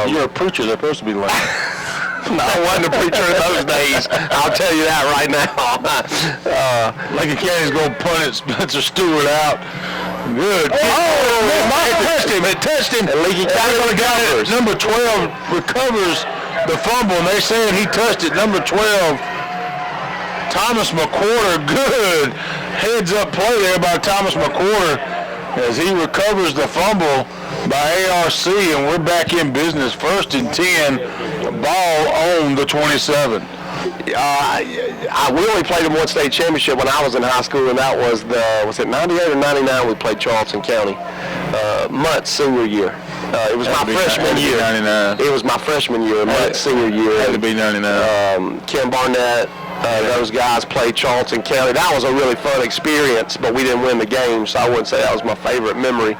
You're a preacher. They're supposed to be lame. No, I wasn't a preacher in those days. I'll tell you that right now. Lincoln County's going to punt it. Spencer Stewart out. Good. It touched him. And Lincoln County got it. Number 12 recovers the fumble, and they saying he touched it. Number 12, Thomas McQuarter. Good heads-up play there by Thomas McQuarter as he recovers the fumble by ARC, and we're back in business. 1st and 10, ball on the 27. We only played in one state championship when I was in high school, and that was it 98 or 99 we played Charleston County. Mutt's senior year. It was my freshman year. 99. It was my freshman year, Mutt's senior year. Had to be 99. Ken Barnett, those guys played Charleston County. That was a really fun experience, but we didn't win the game, so I wouldn't say that was my favorite memory.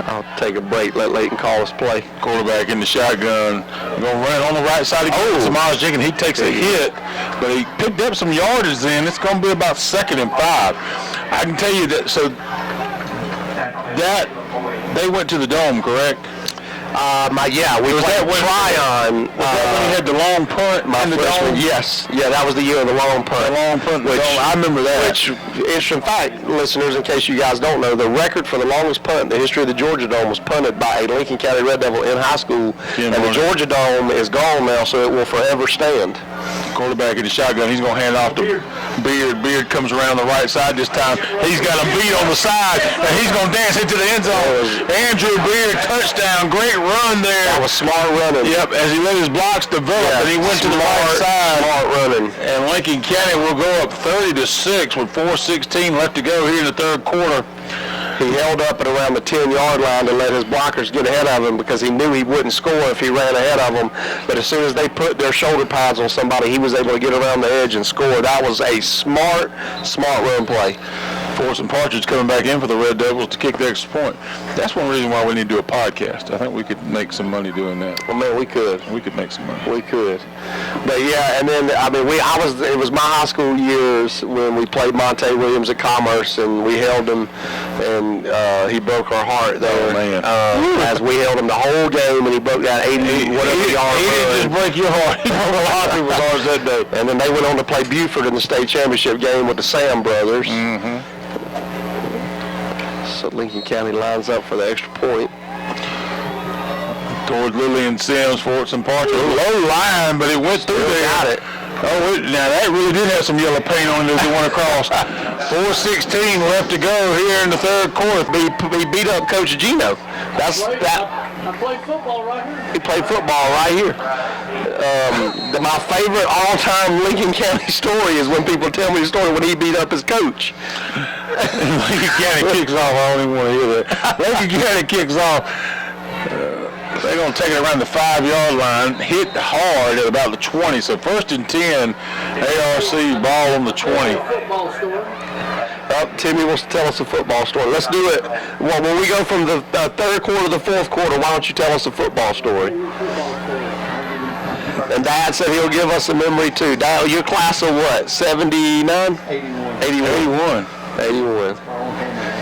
I'll take a break, let Leighton call us play. Quarterback in the shotgun. Going to run on the right side again. It's Miles Jenkins. He takes a hit, but he picked up some yardage then. It's going to be about 2nd and 5. I can tell you that, so that, they went to the Dome, correct? We played Tryon. Was that when he had the long punt in the Dome? Yes. Yeah, that was the year of the long punt. The long punt in the Dome. I remember that. Which is, in fact, listeners, in case you guys don't know, the record for the longest punt in the history of the Georgia Dome was punted by a Lincoln County Red Devil in high school. And the Georgia Dome is gone now, so it will forever stand. Quarterback in the shotgun. He's going to hand off to Beard. Beard comes around the right side this time. He's got a beat on the side, and he's going to dance into the end zone. Andrew Beard, touchdown. Great run there. That was smart running. Yep, as he let his blocks develop, and he went to the right side. Smart running. And Lincoln County will go up 30-6 with 4:16 left to go here in the third quarter. He held up at around the 10-yard line to let his blockers get ahead of him because he knew he wouldn't score if he ran ahead of them. But as soon as they put their shoulder pads on somebody, he was able to get around the edge and score. That was a smart run play. Forrest and Partridge coming back in for the Red Devils to kick the extra point. That's one reason why we need to do a podcast. I think we could make some money doing that. Well, man, we could. We could make some money. We could. But yeah, and then it was my high school years when we played Monte Williams at Commerce, and we held him, and he broke our heart there. Oh, man. As we held him the whole game, and he broke that 80 whatever yard. He didn't just break your heart. He broke a lot of people's hearts that day. And then they went on to play Buford in the state championship game with the Sam brothers. Mm-hmm. So Lincoln County lines up for the extra point. Towards Lillian Sims, Forts and Partridge. Low line, but it went through there. Got it. Oh, now that really did have some yellow paint on it as it went across. 4:16 left to go here in the third quarter. He beat up Coach Gino. I played football right here. He played football right here. My favorite all-time Lincoln County story is when people tell me the story when he beat up his coach. Lincoln County kicks off. I don't even want to hear that. Lincoln County kicks off. They're going to take it around the 5-yard line, hit hard at about the 20. So 1st and 10, ARC ball on the 20. Football story. Timmy wants to tell us a football story. Let's do it. Well, when we go from the third quarter to the fourth quarter, why don't you tell us a football story? And Dad said he'll give us a memory too. Dad, your class of what? 79? 81. 81.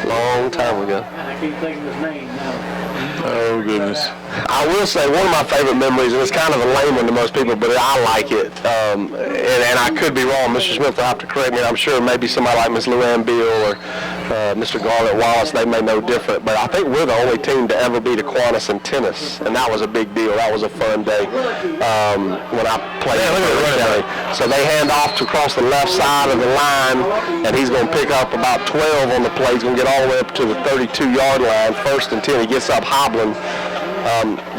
Long time ago. I can't think of his name now. Oh, goodness. I will say one of my favorite memories, and it's kind of a lame one to most people, but I like it. And I could be wrong. Mr. Smith will have to correct me. I'm sure maybe somebody like Miss Luann Beal or Mr. Garnet Wallace, they may know different. But I think we're the only team to ever beat Aquinas in tennis, and that was a big deal. That was a fun day when I played in County. So they hand off to across the left side of the line, and he's going to pick up about 12 on the play. He's going to get all the way up to the 32-yard line, 1st and 10. He gets up hobbling.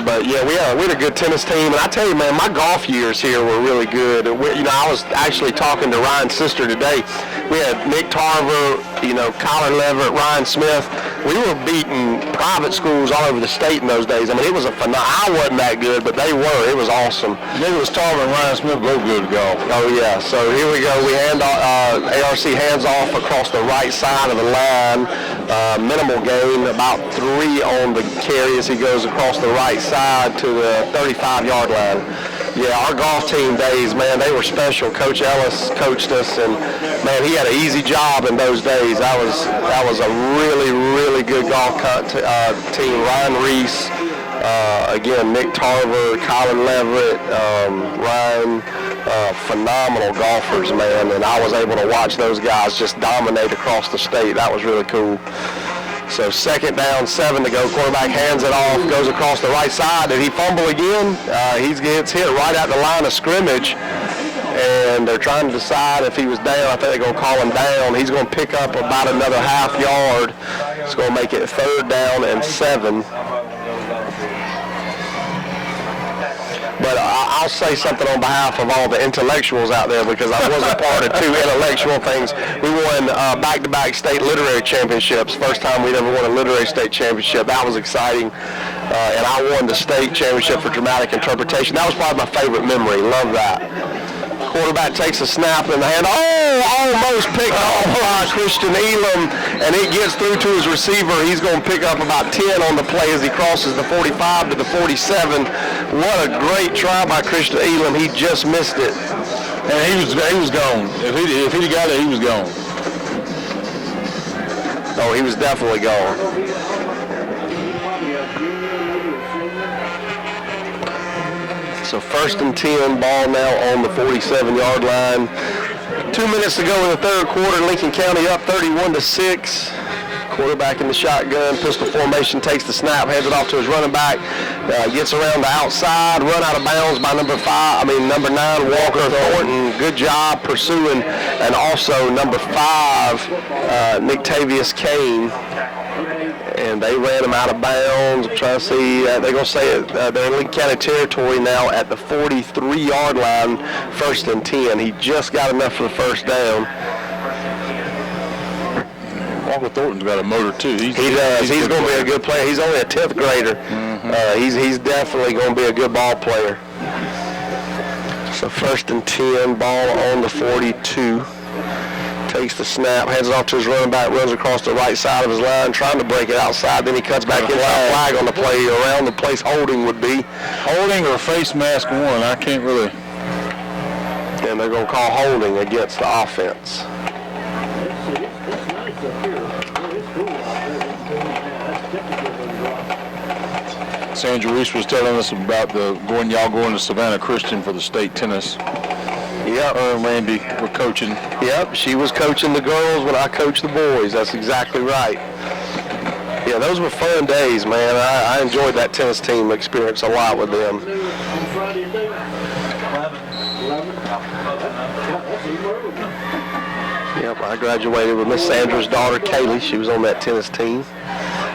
But yeah, we had a good tennis team, and I tell you, man, my golf years here were really good. I was actually talking to Ryan's sister today. We had Nick Tarver, Colin Leverett, Ryan Smith. We were beating private schools all over the state in those days. I mean, it was I wasn't that good, but they were. It was awesome. It was Tarver and Ryan Smith both good to golf. Oh yeah. So here we go. We ARC hands off across the right side of the line. Minimal gain, about 3 on the carry as he goes across the right side to the 35-yard line. Yeah, our golf team days, man, they were special. Coach Ellis coached us, and man, he had an easy job in those days. That was a really, really good golf team. Ryan Reese, again, Nick Tarver, Colin Leverett, Ryan, phenomenal golfers, man, and I was able to watch those guys just dominate across the state. That was really cool. So 2nd down, 7 to go. Quarterback hands it off, goes across the right side. Did he fumble again? He gets hit right at the line of scrimmage, and they're trying to decide if he was down. I think they're going to call him down. He's going to pick up about another half yard. It's going to make it 3rd down and 7. But I'll say something on behalf of all the intellectuals out there, because I was a part of 2 intellectual things. We won back-to-back state literary championships. First time we'd ever won a literary state championship. That was exciting. And I won the state championship for dramatic interpretation. That was probably my favorite memory. Love that. Quarterback takes a snap in the hand. Almost picked off by Christian Elam, and it gets through to his receiver. He's going to pick up about 10 on the play as he crosses the 45 to the 47. What a great try by Christian Elam. He just missed it. And he was gone. If he'd got it, he was gone. Oh, he was definitely gone. So 1st and 10, ball now on the 47-yard line. 2 minutes to go in the 3rd quarter. Lincoln County up 31-6. Quarterback in the shotgun, pistol formation, takes the snap, hands it off to his running back, gets around the outside, run out of bounds by number 9, Walker Thornton. Good job pursuing, and also number 5, Nick Tavius Kane. And they ran him out of bounds. I'm trying to see, they're going to say it, they're in Lincoln County territory now at the 43-yard line, 1st and 10. He just got enough for the 1st down. Walker Thornton's got a motor too. He does. He's going to be a good player. He's only a 10th grader. He's definitely going to be a good ball player. So 1st and 10, ball on the 42. Takes the snap, hands it off to his running back, runs across the right side of his line, trying to break it outside. Then he cuts back inside. Flag on the play. Around the place holding would be. Holding or face mask 1. I can't really. And they're going to call holding against the offense. Sandra Reese was telling us about y'all going to Savannah Christian for the state tennis. Yep. Randy were coaching. Yep, she was coaching the girls when I coached the boys. That's exactly right. Yeah, those were fun days, man. I enjoyed that tennis team experience a lot with them. Yep, I graduated with Miss Sandra's daughter, Kaylee. She was on that tennis team.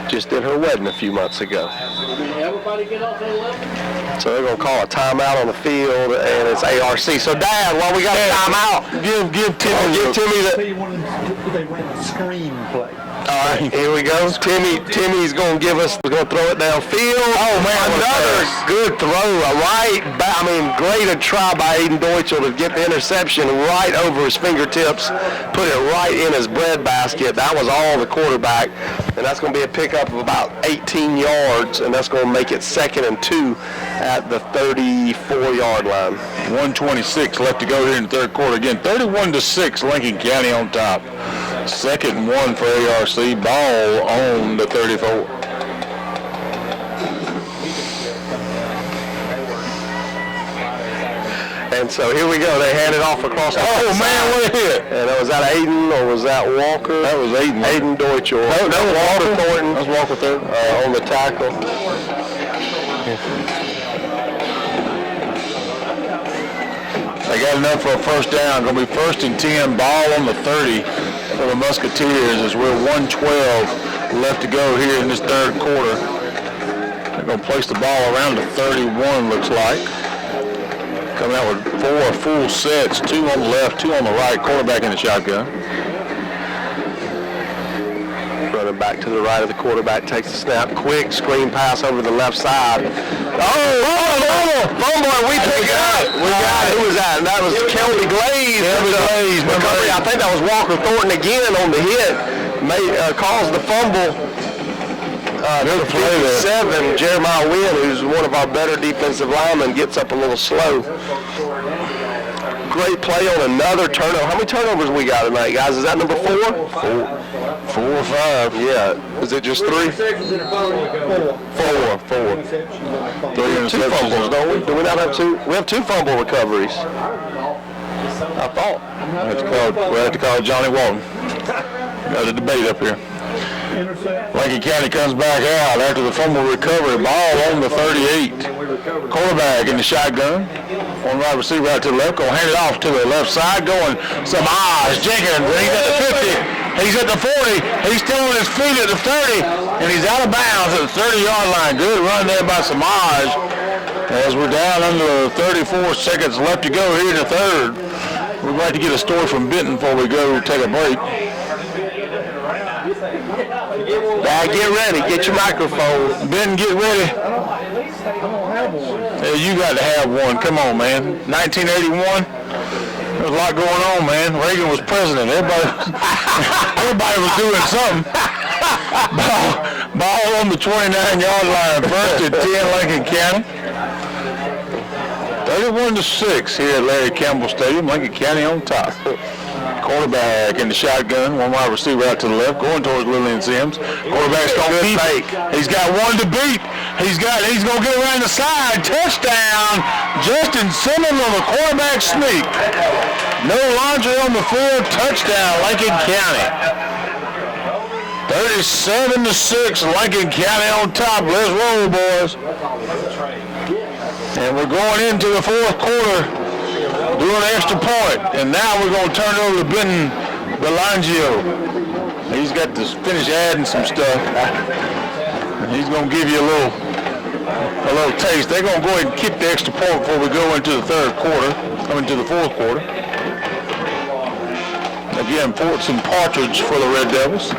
Just did her wedding a few months ago. So they're going to call a timeout on the field, and it's ARC. So, Dad, while we got a timeout, give Timmy the... They ran a screen play. All right, here we go. Timmy's going to give us, we're going to throw it downfield. Oh, man, another good throw. Great try by Aiden Deutschel to get the interception right over his fingertips, put it right in his breadbasket. That was all the quarterback, and that's going to be a pickup of about 18 yards, and that's going to make it 2nd and 2 at the 34-yard line. 1:26 left to go here in the 3rd quarter. Again, 31-6, Lincoln County on top. 2nd and 1 for ARC. Ball on the 34. And so here we go. They hand it off across the man, what a hit. And was that Aiden or was that Walker? That was Aiden. Aiden Deutsch. Or That was Walker Thornton. That was Walker Thornton. On the tackle. They got enough for a first down. Going to be 1st and 10. Ball on the 30 for the Musketeers as we're 1:12 left to go here in this third quarter. They're going to place the ball around the 31, looks like. Coming out with 4 full sets, 2 on the left, 2 on the right. Quarterback in the shotgun. Running back to the right of the quarterback, takes the snap, quick screen pass over the left side. Fumble, we pick it up. We got it. Who was that? That was Kelby Glaze. Recovery. I think that was Walker Thornton again on the hit. Caused the fumble. Number 57, Jeremiah Wynn, who's one of our better defensive linemen, gets up a little slow. Great play on another turnover. How many turnovers we got tonight, guys? Is that number 4? 4 or 5. Yeah. Is it just 3? 4. 3 fumbles, don't we? Do we not have 2? We have 2 fumble recoveries. I thought. We have to call Johnny Walton. Got a debate up here. Lincoln County comes back out after the fumble recovery. Ball on the 38. Quarterback in the shotgun. One wide receiver out to the left. Going to hand it off to the left side. Going Samaj Jenkins. He's at the 50. He's at the 40. He's still on his feet at the 30. And he's out of bounds at the 30-yard line. Good run there by Samaj. As we're down under 34 seconds left to go here in the third. We'd like to get a story from Benton before we go take a break. Get ready. Get your microphone. Ben, get ready. Yeah, you got to have one. Come on, man. 1981. There's a lot going on, man. Reagan was president. Everybody was doing something. Ball on the 29-yard line. 1st and 10, Lincoln County. 31-6 here at Larry Campbell Stadium. Lincoln County on top. Quarterback in the shotgun, one wide receiver out to the left, going towards Lillian Sims. Quarterback's going to keep it. He's got one to beat. He's going to get around the side. Touchdown, Justin Simmons on the quarterback sneak. No laundry on the field. Touchdown, Lincoln County. 37-6, Lincoln County on top. Let's roll, boys. And we're going into the fourth quarter. Doing an extra point, and now we're going to turn it over to Benton Belangio. He's got to finish adding some stuff. He's going to give you a little taste. They're going to go ahead and kick the extra point before we go into the fourth quarter. Again, some partridge for the Red Devils.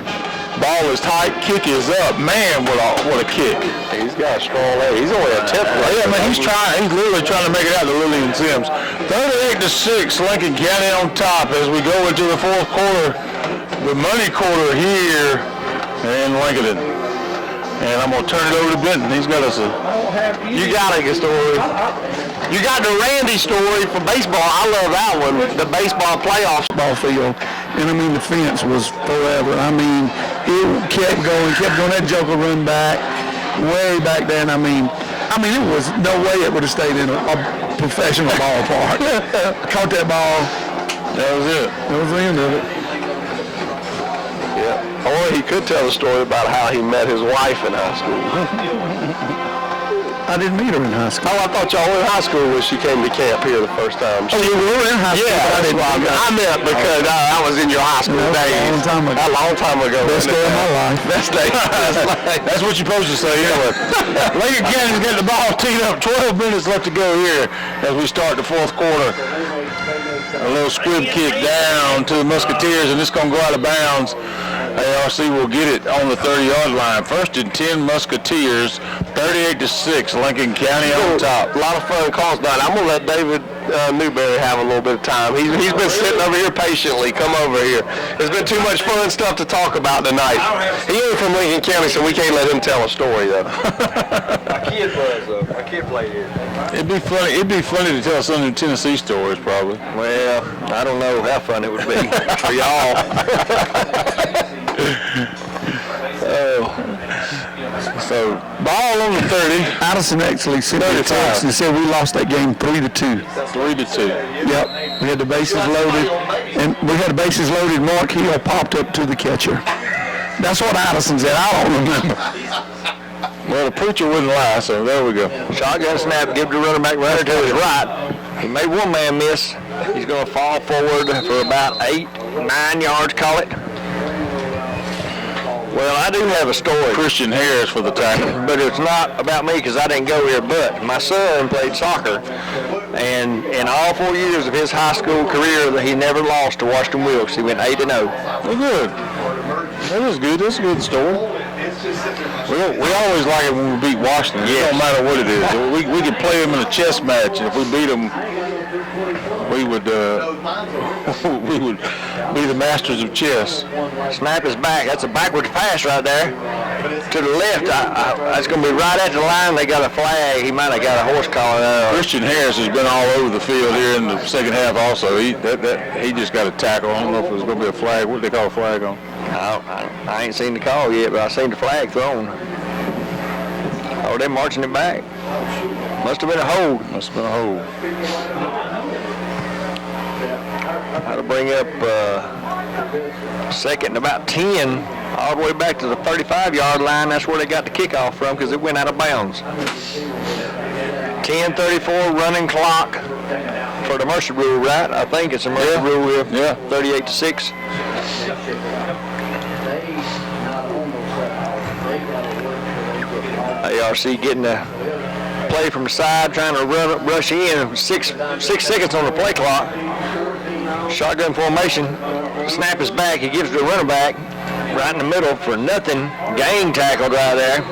Ball is tight, kick is up. Man, what a kick. He's got a strong leg. He's only a 10th. Yeah, man, he's literally trying to make it out to Lillian Sims. 38-6, Lincoln County on top as we go into the fourth quarter. The money quarter here in Lincoln. And I'm going to turn it over to Benton. He's got us You got a story. You got the Randy story for baseball. I love that one. The baseball playoffs. Ball field. And I mean, the fence was forever. I mean, it kept going. That joker run back, way back there. And I mean, it was no way it would have stayed in a professional ballpark. Caught that ball. That was it. That was the end of it. Yeah. Or he could tell the story about how he met his wife in high school. I didn't meet her in high school. Oh, I thought y'all were in high school when she came to camp here the first time. Oh, you were in high school? Yeah, that's what I meant because I was in your high school days. A long time ago. A long time ago. Best day of my life. Best day. That's what you're supposed to say anyway. Lincoln County's getting the ball teed up. 12 minutes left to go here as we start the fourth quarter. A little squib kick down to the Musketeers, and it's going to go out of bounds. ARC will get it on the 30-yard line. 1st and 10 Musketeers, 38-6, Lincoln County on top. A lot of fun calls tonight. I'm going to let David Newberry have a little bit of time. He's been sitting over here patiently. Come over here. There's been too much fun stuff to talk about tonight. He ain't from Lincoln County, so we can't let him tell a story, though. My kid was, though. My kid played here. It'd be funny to tell some of the Tennessee stories, probably. Well, I don't know how fun it would be for y'all. So ball on the 30. Addison actually sent me a text and said we lost that game 3-2. 3-2. Yep, we had the bases loaded, and we had the bases loaded. Mark Hill popped up to the catcher. That's what Addison said. I don't remember. Well, the preacher wouldn't lie, so there we go. Shotgun snap, give the running back runner to his right. He made one man miss. He's going to fall forward for about 8-9 yards, call it. Well, I do have a story. Christian Harris for the tackle. But it's not about me because I didn't go here. But my son played soccer, and in all 4 years of his high school career, he never lost to Washington Wilkes. He went 8-0. Well, good. That was good. That's a good story. We always like it when we beat Washington. It don't matter what it is. We could play them in a chess match, and if we beat them, we would be the masters of chess. Snap is back. That's a backwards pass right there. To the left, that's going to be right at the line. They got a flag. He might have got a horse collar there. Christian Harris has been all over the field here in the second half also. He just got a tackle. I don't know if it was going to be a flag. What did they call a flag on? I ain't seen the call yet, but I seen the flag thrown. Oh, they're marching it back. Must have been a hold. Must have been a hold. How to bring up second and about 10, all the way back to the 35-yard line. That's where they got the kickoff from because it went out of bounds. 10:34 running clock for the Mercy rule, right? I think it's a Mercy rule here. Yeah. 38-6. ARC getting the play from the side, trying to rush in. Six seconds on the play clock. Shotgun formation. Snap is back. He gives it to the running back right in the middle for nothing. Gang tackled right there.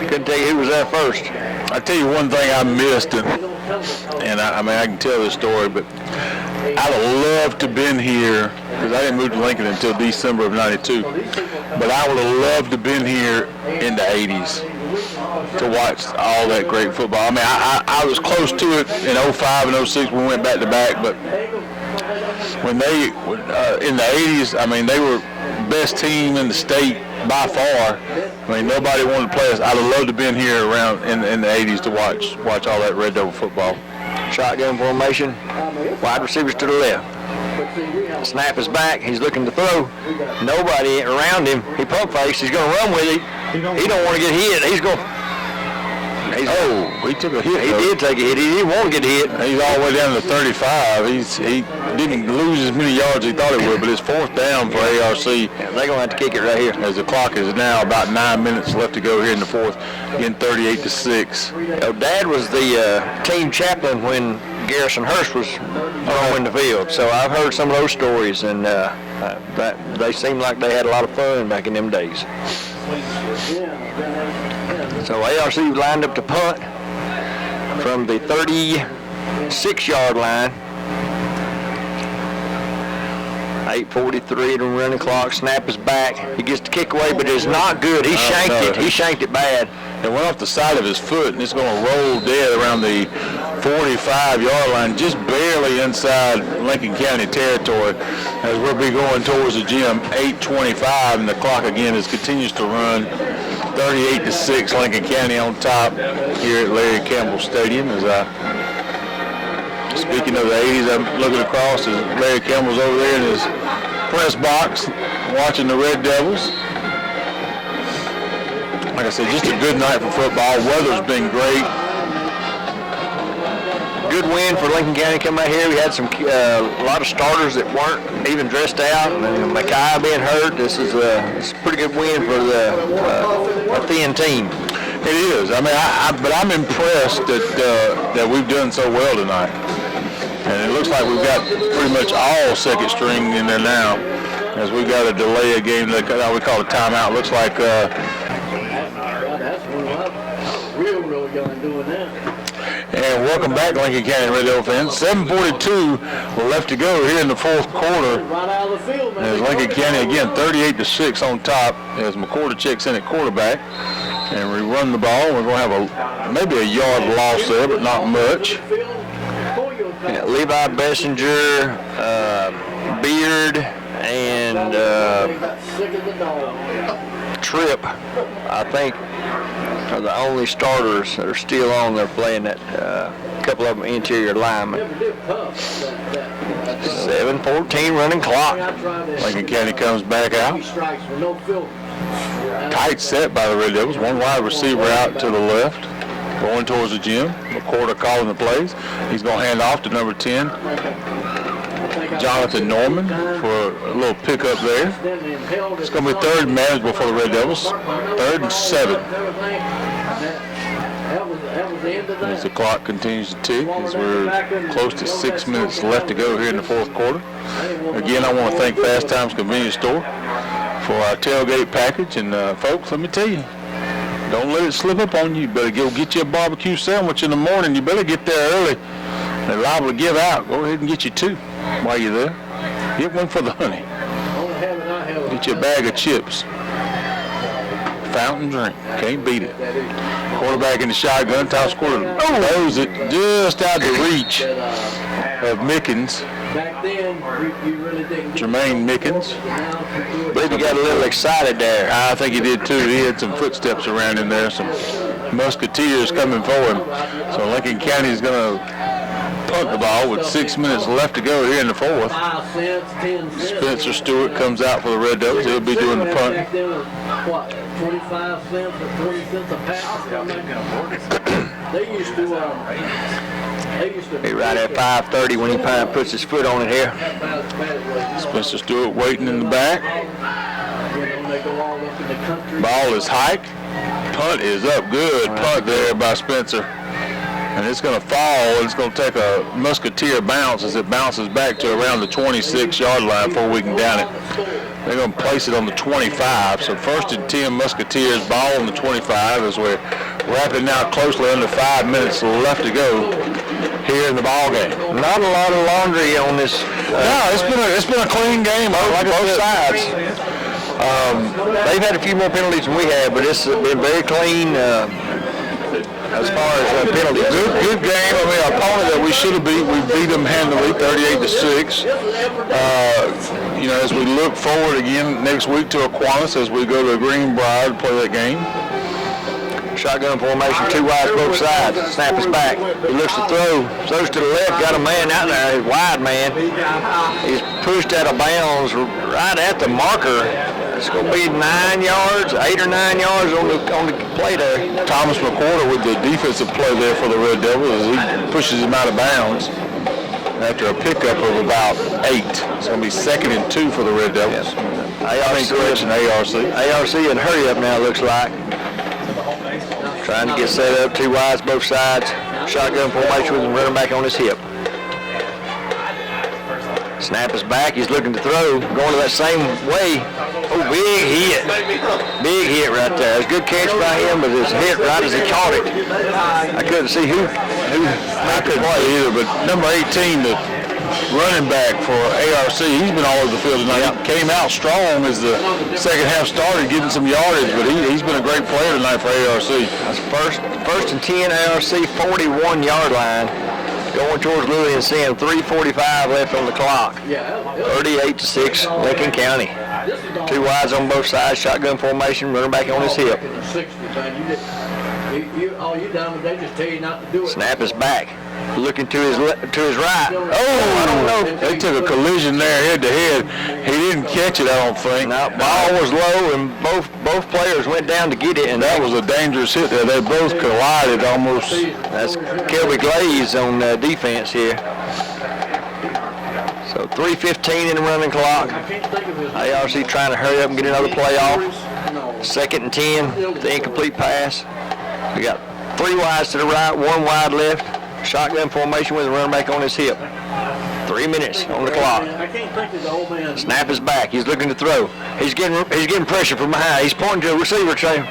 Couldn't tell you who was there first. I tell you one thing I missed, and I mean I can tell this story, but I'd have loved to have been here because I didn't move to Lincoln until December of '92. But I would have loved to have been here in the '80s to watch all that great football. I mean, I was close to it in '05 and '06 when we went back to back, but when they in the '80s, I mean, they were best team in the state by far. I mean, nobody wanted to play us. I'd have loved to have been here around in the '80s to watch all that Red Devil football. Shotgun formation, wide receivers to the left. Snap is back. He's looking to throw. Nobody around him. He pump fakes. He's going to run with it. He don't want to get hit. He took a hit. He did take a hit. He didn't want to get hit. He's all the way down to 35. He didn't lose as many yards as he thought he would, but it's fourth down for ARC. Yeah, they're going to have to kick it right here. As the clock is now about 9 minutes left to go here in the fourth, getting 38-6. Dad was the team chaplain when Garrison Hurst was in the field, so I've heard some of those stories, and they seem like they had a lot of fun back in them days. So ARC lined up to punt from the 36-yard line. 8:43 to running clock. Snap is back. He gets the kick away, but it's not good. He shanked it. He shanked it bad. It went off the side of his foot, and it's going to roll dead around the 45-yard line, just barely inside Lincoln County territory as we'll be going towards the gym. 8:25, and the clock again continues to run. 38-6, Lincoln County on top here at Larry Campbell Stadium. Speaking of the 80s, I'm looking across as Larry Campbell's over there in his press box watching the Red Devils. Like I said, just a good night for football. Weather's been great. Good win for Lincoln County coming out here. We had a lot of starters that weren't even dressed out. And Mackay being hurt, it's a pretty good win for a thin team. It is. I mean, but I'm impressed that we've done so well tonight. And it looks like we've got pretty much all second string in there now, as we've got to delay a game that we call a timeout. Looks like. And welcome back, Lincoln County Red Devil fans. 7:42 left to go here in the fourth quarter. As Lincoln County again 38-6 on top as McCorda checks in at quarterback. And we run the ball. We're going to have maybe a yard loss there, but not much. Yeah, Levi Bessinger, Beard, and Tripp, I think, are the only starters that are still on there playing that. A couple of them interior linemen. 7:14 running clock. Lincoln County comes back out. Tight set by the Red Devils. One wide receiver out to the left, going towards the gym. McCorder calling the plays. He's going to hand off to number 10, Jonathan Norman, for a little pickup there. It's going to be third and manageable for the Red Devils. 3rd and 7. As the clock continues to tick, as we're close to 6 minutes left to go here in the 4th quarter. Again, I want to thank Fast Times Convenience Store for our tailgate package. And folks, let me tell you, don't let it slip up on you. You better go get you a barbecue sandwich in the morning. You better get there early. They're liable to give out. Go ahead and get you 2 while you're there. Get one for the honey. Get you a bag of chips. Fountain drink. Can't beat it. Quarterback in the shotgun. Top scorer throws it just out the reach of Mickens. Jermaine Mickens. I believe he got a little excited there. I think he did too. He had some footsteps around him there. Some Musketeers coming for him. So Lincoln County is going to punt the ball with 6 minutes left to go here in the 4th. Spencer Stewart comes out for the Red Devils. He'll be doing the punt. 25 cents or 20 cents a pass. They used to Be right at 5:30 when he puts his foot on it here. Spencer Stewart waiting in the back. Ball is hiked. Punt is up. Good punt there by Spencer. And it's going to fall. It's going to take a Musketeer bounce as it bounces back to around the 26-yard line before we can down it. They're going to place it on the 25. So 1st and 10 Musketeers, ball on the 25 as we're wrapping now closely under 5 minutes left to go here in the ball game. Not a lot of laundry on this. No, it's been a clean game on both sides. They've had a few more penalties than we have, but it's been very clean as far as penalties. Good game. I mean, our opponent that we should have beat, we beat them handily, 38-6. As we look forward again next week to Aquinas as we go to Greenbrier to play that game. Shotgun formation, 2 wide both sides. Snap is back. He looks to throw. Throws to the left. Got a man out there. He's wide man. He's pushed out of bounds right at the marker. It's going to be 9 yards, 8 or 9 yards on the play there. Thomas McCorder with the defensive play there for the Red Devils as he pushes him out of bounds after a pickup of about 8. It's going to be 2nd and 2 for the Red Devils. ARC in hurry up now, looks like. Trying to get set up, 2 wides both sides. Shotgun formation with him running back on his hip. Snap is back. He's looking to throw. Going to that same way. Oh, big hit. Big hit right there. It's a good catch by him, but it's hit right as he caught it. I couldn't see who I couldn't play either, but number 18, the running back for ARC, he's been all over the field tonight. He came out strong as the second half started, getting some yardage, but he's been a great player tonight for ARC. That's first and 10, ARC 41-yard line. Going towards Lillian Sim, 3:45 left on the clock. 38-6, Lincoln County. 2 wides on both sides, shotgun formation, running back on his hip. They just tell you not to do it. Snap is back. Looking to his right. Oh, I don't know. They took a collision there head to head. He didn't catch it, I don't think. No, ball was low, and both players went down to get it, and that was a dangerous hit there. They both collided almost. That's Kelby Glaze on defense here. So 3:15 in the running clock. ARC trying to hurry up and get another play off. 2nd and 10, the incomplete pass. We got 3 wides to the right, 1 wide left. Shotgun formation with a running back on his hip. 3 minutes on the clock. Snap is back. He's looking to throw. He's getting pressure from behind. He's pointing to a receiver train.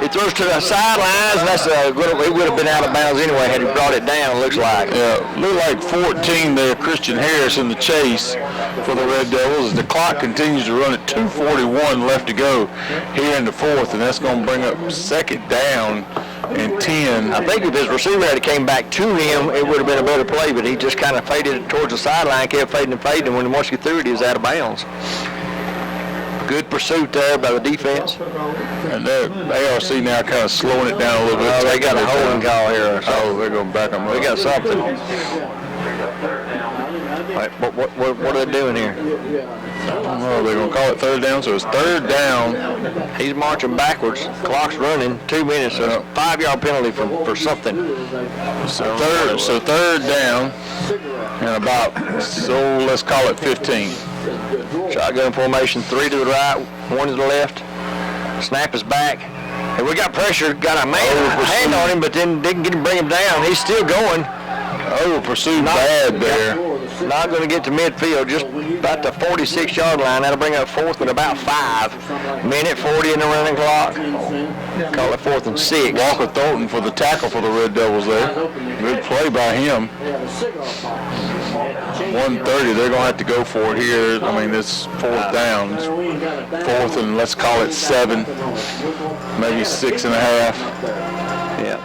He throws to the sidelines, and that's it would have been out of bounds anyway had he brought it down, looks like. Yeah, look like 14 there, Christian Harris in the chase for the Red Devils as the clock continues to run at 2:41 left to go here in the 4th, and that's going to bring up 2nd down and 10. I think if his receiver had came back to him, it would have been a better play, but he just kind of faded towards the sideline, kept fading, and when once he threw it, he was out of bounds. Good pursuit there by the defense. And they're ARC now kind of slowing it down a little bit. Oh, they got a holding call here. Oh, they're going to back them up. They got something. Right, what are they doing here? I don't know. They're going to call it third down, so it's third down. He's marching backwards. Clock's running. 2 minutes. So it's a 5-yard penalty for something. So third down and about, so let's call it 15. Shotgun formation, 3 to the right, 1 to the left. Snap is back. And we got pressure, got a hand on him, but then didn't get him, bring him down. He's still going. Pursued bad there. Not going to get to midfield, just about the 46-yard line. That'll bring up 4th and about 5. Minute 40 in the running clock. Call it 4th and 6. Walker Thornton for the tackle for the Red Devils there. Good play by him. 130, they're going to have to go for it here. I mean, it's 4th down. It's 4th and let's call it 7, maybe 6.5. Yeah.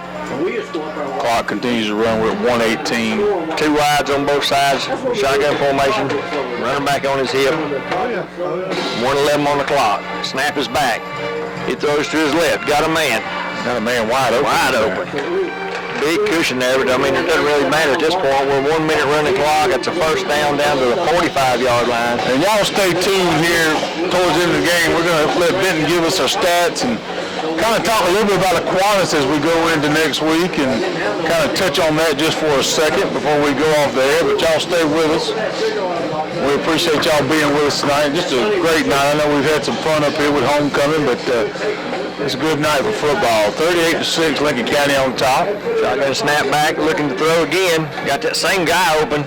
Clock continues to run. We're at 118. 2 wides on both sides. Shotgun formation. Running back on his hip. 1:11 on the clock. Snap is back. He throws to his left. Got a man. Got a man wide open. Wide open. Big cushion there, but I mean, it doesn't really matter at this point. We're 1 minute running clock. It's a first down to the 45-yard line. And y'all stay tuned here towards the end of the game. We're going to let Benton give us our stats and kind of talk a little bit about Aquinas as we go into next week and kind of touch on that just for a second before we go off the air. But y'all stay with us. We appreciate y'all being with us tonight. Just a great night. I know we've had some fun up here with homecoming, but it's a good night for football. 38-6, Lincoln County on top. Shotgun snap back, looking to throw again. Got that same guy open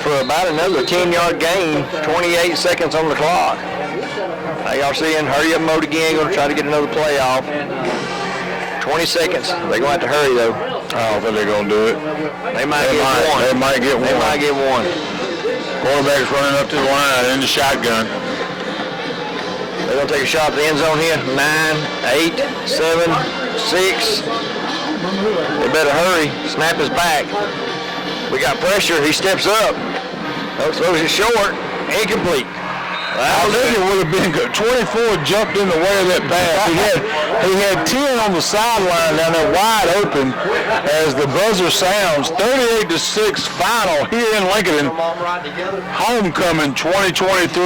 for about another 10-yard gain. 28 seconds on the clock. ARC in hurry up mode again. Going to try to get another play off. 20 seconds. They're going to have to hurry though. I don't think they're going to do it. They might get one. They might get one. They might get one. Quarterback's running up to the line in the shotgun. They're going to take a shot at the end zone here. 9, 8, 7, 6. They better hurry. Snap is back. We got pressure. He steps up. Throws it short. Incomplete. I think it would have been good. 24 jumped in the way of that pass. He had 10 on the sideline down there wide open as the buzzer sounds. 38-6 final here in Lincoln. Homecoming 2023.